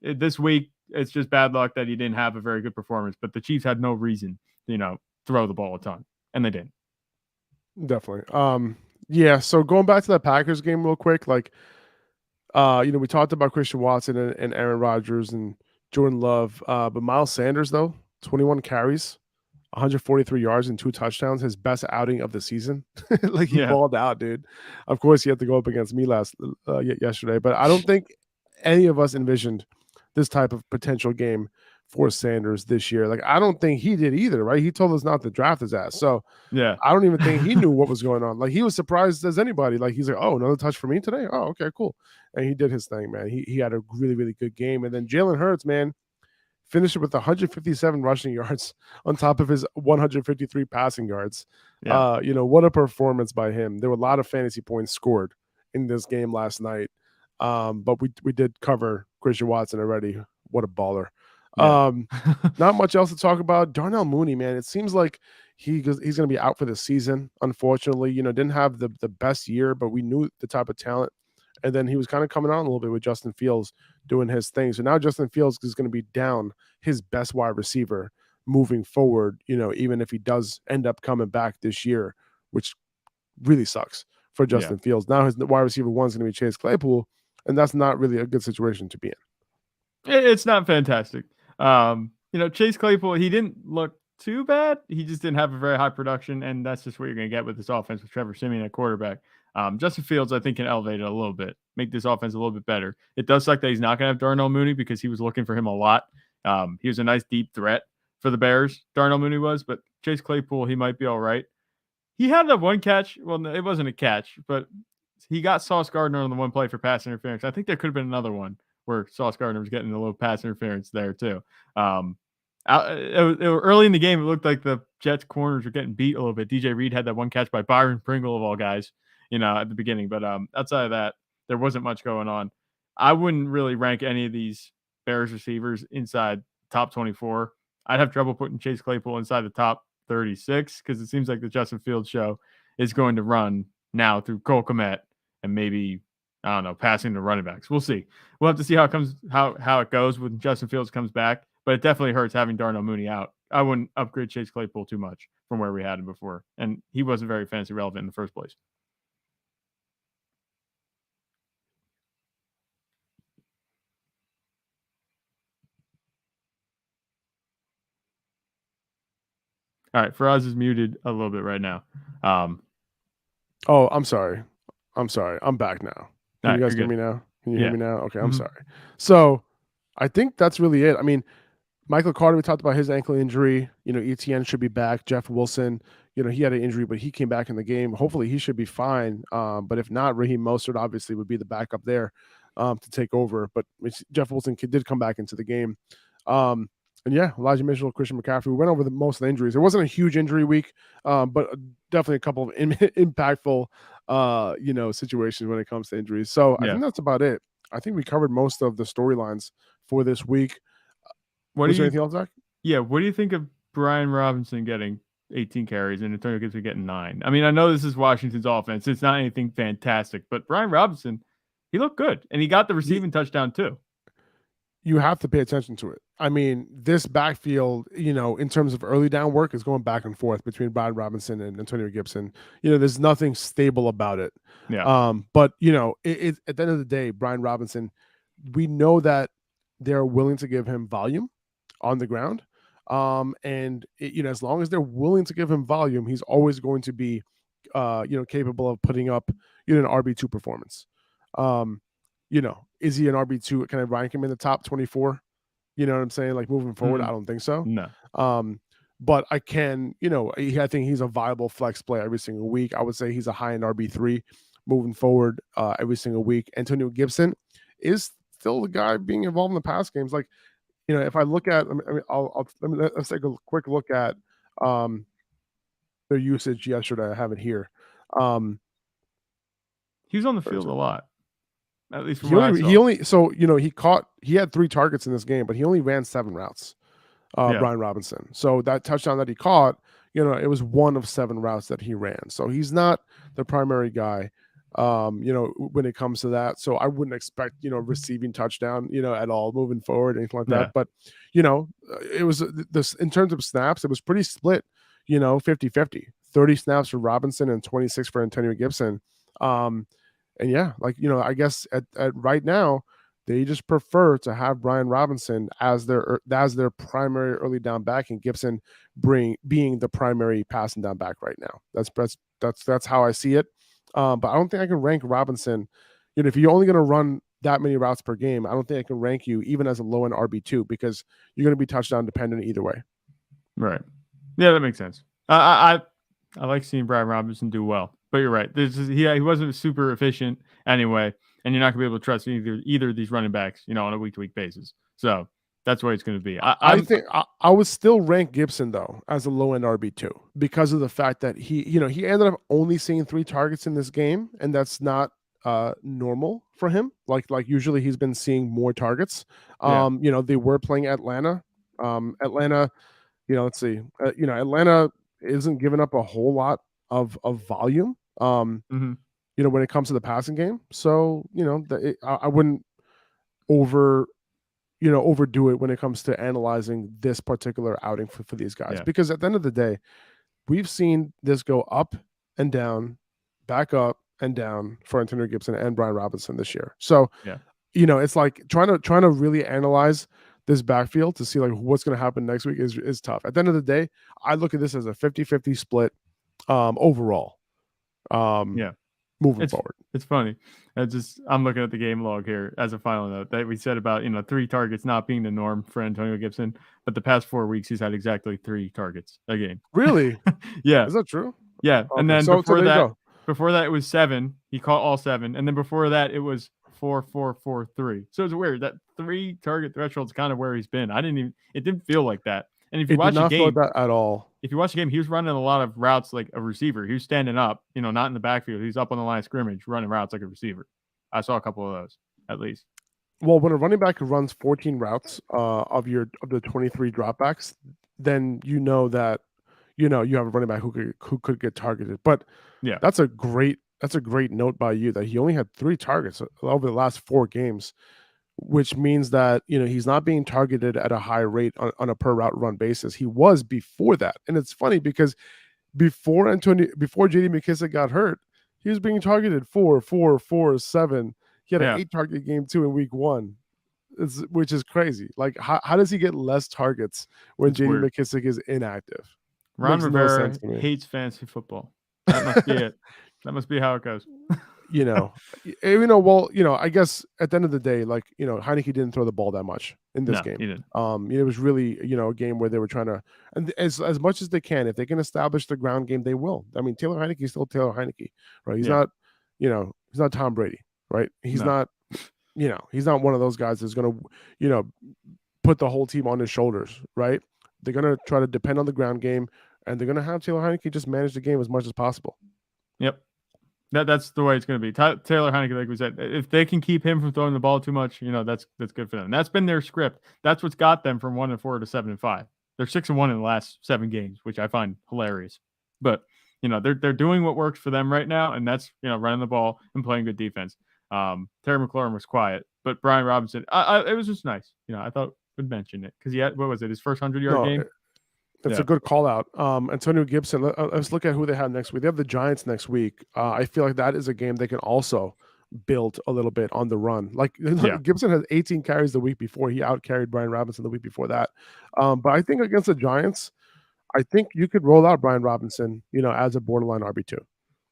this week, it's just bad luck that he didn't have a very good performance. But the Chiefs had no reason to, throw the ball a ton, and they didn't. Definitely. So going back to that Packers game real quick, like, we talked about Christian Watson and Aaron Rodgers and Jordan Love, but Miles Sanders, though, 21 carries, 143 yards and 2 touchdowns, his best outing of the season. Like he balled out, dude. Of course, he had to go up against me yesterday, but I don't think any of us envisioned this type of potential game for Sanders this year. Like, I don't think he did either, right? He told us not to draft his ass. So I don't even think he knew what was going on. Like, he was surprised as anybody. Like, he's like, oh, another touch for me today? Oh, okay, cool. And he did his thing, man. He had a really, really good game. And then Jalen Hurts, man, finished with 157 rushing yards on top of his 153 passing yards. What a performance by him. There were a lot of fantasy points scored in this game last night. But we did cover Christian Watson already. What a baller. Not much else to talk about. Darnell Mooney, man, it seems like he's going to be out for the season. Unfortunately, didn't have the best year, but we knew the type of talent. And then he was kind of coming on a little bit with Justin Fields doing his thing. So now Justin Fields is going to be down his best wide receiver moving forward, even if he does end up coming back this year, which really sucks for Justin Fields. Now his wide receiver one is going to be Chase Claypool, and that's not really a good situation to be in. It's not fantastic. Chase Claypool, he didn't look too bad. He just didn't have a very high production, and that's just what you're going to get with this offense with Trevor Siemian at quarterback. Justin Fields, I think, can elevate it a little bit, make this offense a little bit better. It does suck that he's not going to have Darnell Mooney because he was looking for him a lot. He was a nice deep threat for the Bears, Darnell Mooney was, but Chase Claypool, he might be all right. He had that one catch. Well, it wasn't a catch, but he got Sauce Gardner on the one play for pass interference. I think there could have been another one where Sauce Gardner was getting a little pass interference there too. Early in the game, it looked like the Jets corners were getting beat a little bit. DJ Reed had that one catch by Byron Pringle of all guys, at the beginning. But outside of that, there wasn't much going on. I wouldn't really rank any of these Bears receivers inside top 24. I'd have trouble putting Chase Claypool inside the top 36 because it seems like the Justin Fields show is going to run now through Cole Kmet and maybe, I don't know, passing the running backs. We'll see. We'll have to see how it goes when Justin Fields comes back. But it definitely hurts having Darnell Mooney out. I wouldn't upgrade Chase Claypool too much from where we had him before. And he wasn't very fantasy relevant in the first place. All right, Faraz is muted a little bit right now. Oh, I'm sorry. I'm back now. Can you guys hear me now? Can you hear me now? Okay, I'm sorry. So I think that's really it. I mean, Michael Carter, we talked about his ankle injury. Etienne should be back. Jeff Wilson, he had an injury, but he came back in the game. Hopefully he should be fine. But if not, Raheem Mostert obviously would be the backup there to take over. But Jeff Wilson did come back into the game. And yeah, Elijah Mitchell, Christian McCaffrey. We went over most of the injuries. It wasn't a huge injury week, but definitely a couple of impactful, situations when it comes to injuries. So I think that's about it. I think we covered most of the storylines for this week. Was there anything else, Zach? Yeah, what do you think of Brian Robinson getting 18 carries and Antonio Gibson getting 9? I mean, I know this is Washington's offense. It's not anything fantastic, but Brian Robinson, he looked good, and he got the receiving touchdown too. You have to pay attention to it. I mean, this backfield, in terms of early down work, is going back and forth between Brian Robinson and Antonio Gibson. There's nothing stable about it. Yeah. But at the end of the day, Brian Robinson, we know that they're willing to give him volume on the ground. And as long as they're willing to give him volume, he's always going to be, capable of putting up, an RB2 performance. Is he an RB2? Can I rank him in the top 24? You know what I'm saying? Like moving forward, I don't think so. No. But I can, I think he's a viable flex play every single week. I would say he's a high-end RB3 moving forward every single week. Antonio Gibson is still the guy being involved in the pass games. Like, if I look at, let's take a quick look at their usage yesterday. I have it here. He was on the field a lot. At least he had 3 targets in this game, but he only ran 7 routes. Brian Robinson. So that touchdown that he caught, it was 1 of 7 routes that he ran. So he's not the primary guy, when it comes to that. So I wouldn't expect, receiving touchdown, at all moving forward, anything like that. But, it was this in terms of snaps, it was pretty split, 50-50, 30 snaps for Robinson and 26 for Antonio Gibson. And yeah, I guess at right now, they just prefer to have Brian Robinson as their primary early down back, and Gibson being the primary passing down back right now. That's how I see it. But I don't think I can rank Robinson. If you're only going to run that many routes per game, I don't think I can rank you even as a low end RB2, because you're going to be touchdown dependent either way. Right. Yeah, that makes sense. I like seeing Brian Robinson do well. But you're right. He wasn't super efficient anyway, and you're not going to be able to trust either of these running backs, on a week-to-week basis. So that's where it's going to be. I think I would still rank Gibson though as a low-end RB2 because of the fact that he ended up only seeing 3 targets in this game, and that's not normal for him. Like usually he's been seeing more targets. They were playing Atlanta. Atlanta, let's see. Atlanta isn't giving up a whole lot of volume. When it comes to the passing game. So, I wouldn't overdo it when it comes to analyzing this particular outing for these guys, because at the end of the day, we've seen this go up and down, back up and down for Antonio Gibson and Brian Robinson this year. So, it's like trying to really analyze this backfield to see like what's going to happen next week is tough. At the end of the day, I look at this as a 50-50 split overall. Moving forward. It's funny. I'm looking at the game log here as a final note that we said about 3 targets not being the norm for Antonio Gibson, but the past 4 weeks he's had exactly 3 targets a game. Really? Yeah. Is that true? Yeah. Okay. And then before that it was 7. He caught all 7, and then before that it was 4, 4, 4, 3. So it's weird that 3 target threshold is kind of where he's been. It didn't feel like that. And if you watch the game, feel like that at all. If you watch the game, he was running a lot of routes like a receiver. He was standing up, not in the backfield. He's up on the line of scrimmage, running routes like a receiver. I saw a couple of those, at least. Well, when a running back runs 14 routes of the 23 dropbacks, then that you have a running back who could get targeted. But yeah, that's a great note by you that he only had 3 targets over the last 4 games. Which means that, he's not being targeted at a high rate on a per route run basis. He was before that. And it's funny because before JD McKissic got hurt, he was being targeted 4, 4, 4, 7. He had an 8 target game too in week 1, which is crazy. Like, how does he get less targets when JD McKissic is inactive? Ron Rivera hates fantasy football. That must be it. That must be how it goes. I guess at the end of the day, like, Heineke didn't throw the ball that much in this game. He didn't. It was really, a game where they were trying to, and as much as they can, if they can establish the ground game, they will. I mean, Taylor Heineke is still Taylor Heineke, right? He's not, he's not Tom Brady, right? He's not, he's not one of those guys that's going to, put the whole team on his shoulders, right? They're going to try to depend on the ground game, and they're going to have Taylor Heineke just manage the game as much as possible. Yep. That's the way it's going to be. Taylor Heineke, like we said, if they can keep him from throwing the ball too much, that's good for them. That's been their script. That's what's got them from 1-4 to 7-5. They're 6-1 in the last 7 games, which I find hilarious. But they're doing what works for them right now, and that's running the ball and playing good defense. Terry McLaurin was quiet, but Brian Robinson, it was just nice. I thought we'd mention it because he had, what was it, his first 100-yard game? That's a good call out. Antonio Gibson, let's look at who they have next week. They have the Giants next week. I feel like that is a game they can also build a little bit on the run. Like Gibson has 18 carries the week before. He out-carried Brian Robinson the week before that. But I think against the Giants, I think you could roll out Brian Robinson, as a borderline RB2.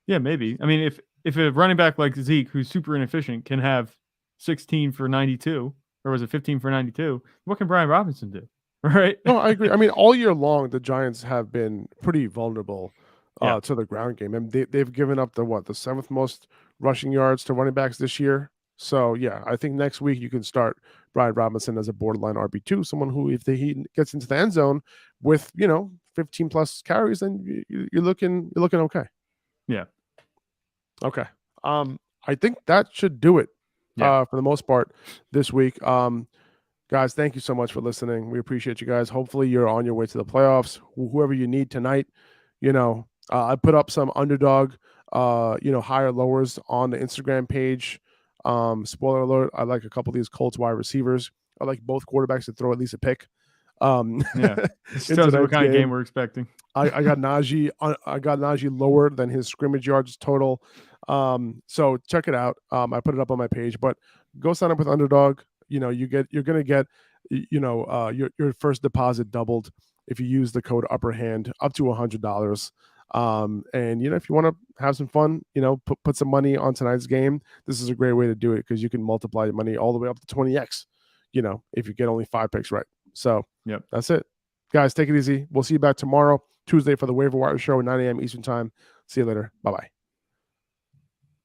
Yeah, maybe. I mean, if a running back like Zeke, who's super inefficient, can have 16 for 92, or was it 15 for 92, what can Brian Robinson do? Right? No, I agree. I mean, all year long, the Giants have been pretty vulnerable to the ground game. And they've given up the 7th most rushing yards to running backs this year. So, yeah, I think next week you can start Brian Robinson as a borderline RB2, someone who, if he gets into the end zone with, 15 plus carries, then you're looking okay. Yeah. Okay. I think that should do it for the most part this week. Guys, thank you so much for listening. We appreciate you guys. Hopefully you're on your way to the playoffs. Whoever you need tonight, I put up some Underdog, higher lowers on the Instagram page. Spoiler alert, I like a couple of these Colts wide receivers. I like both quarterbacks to throw at least a pick. It shows what kind of game we're expecting. I got Najee. I got Najee lower than his scrimmage yards total. So check it out. I put it up on my page, but go sign up with Underdog. You're going to get, your first deposit doubled if you use the code upper hand up to $100. And, if you want to have some fun, put some money on tonight's game, this is a great way to do it because you can multiply your money all the way up to 20x, if you get only 5 picks right. So that's it. Guys, take it easy. We'll see you back tomorrow, Tuesday, for the Waiver Wire Show at 9 a.m. Eastern Time. See you later. Bye-bye.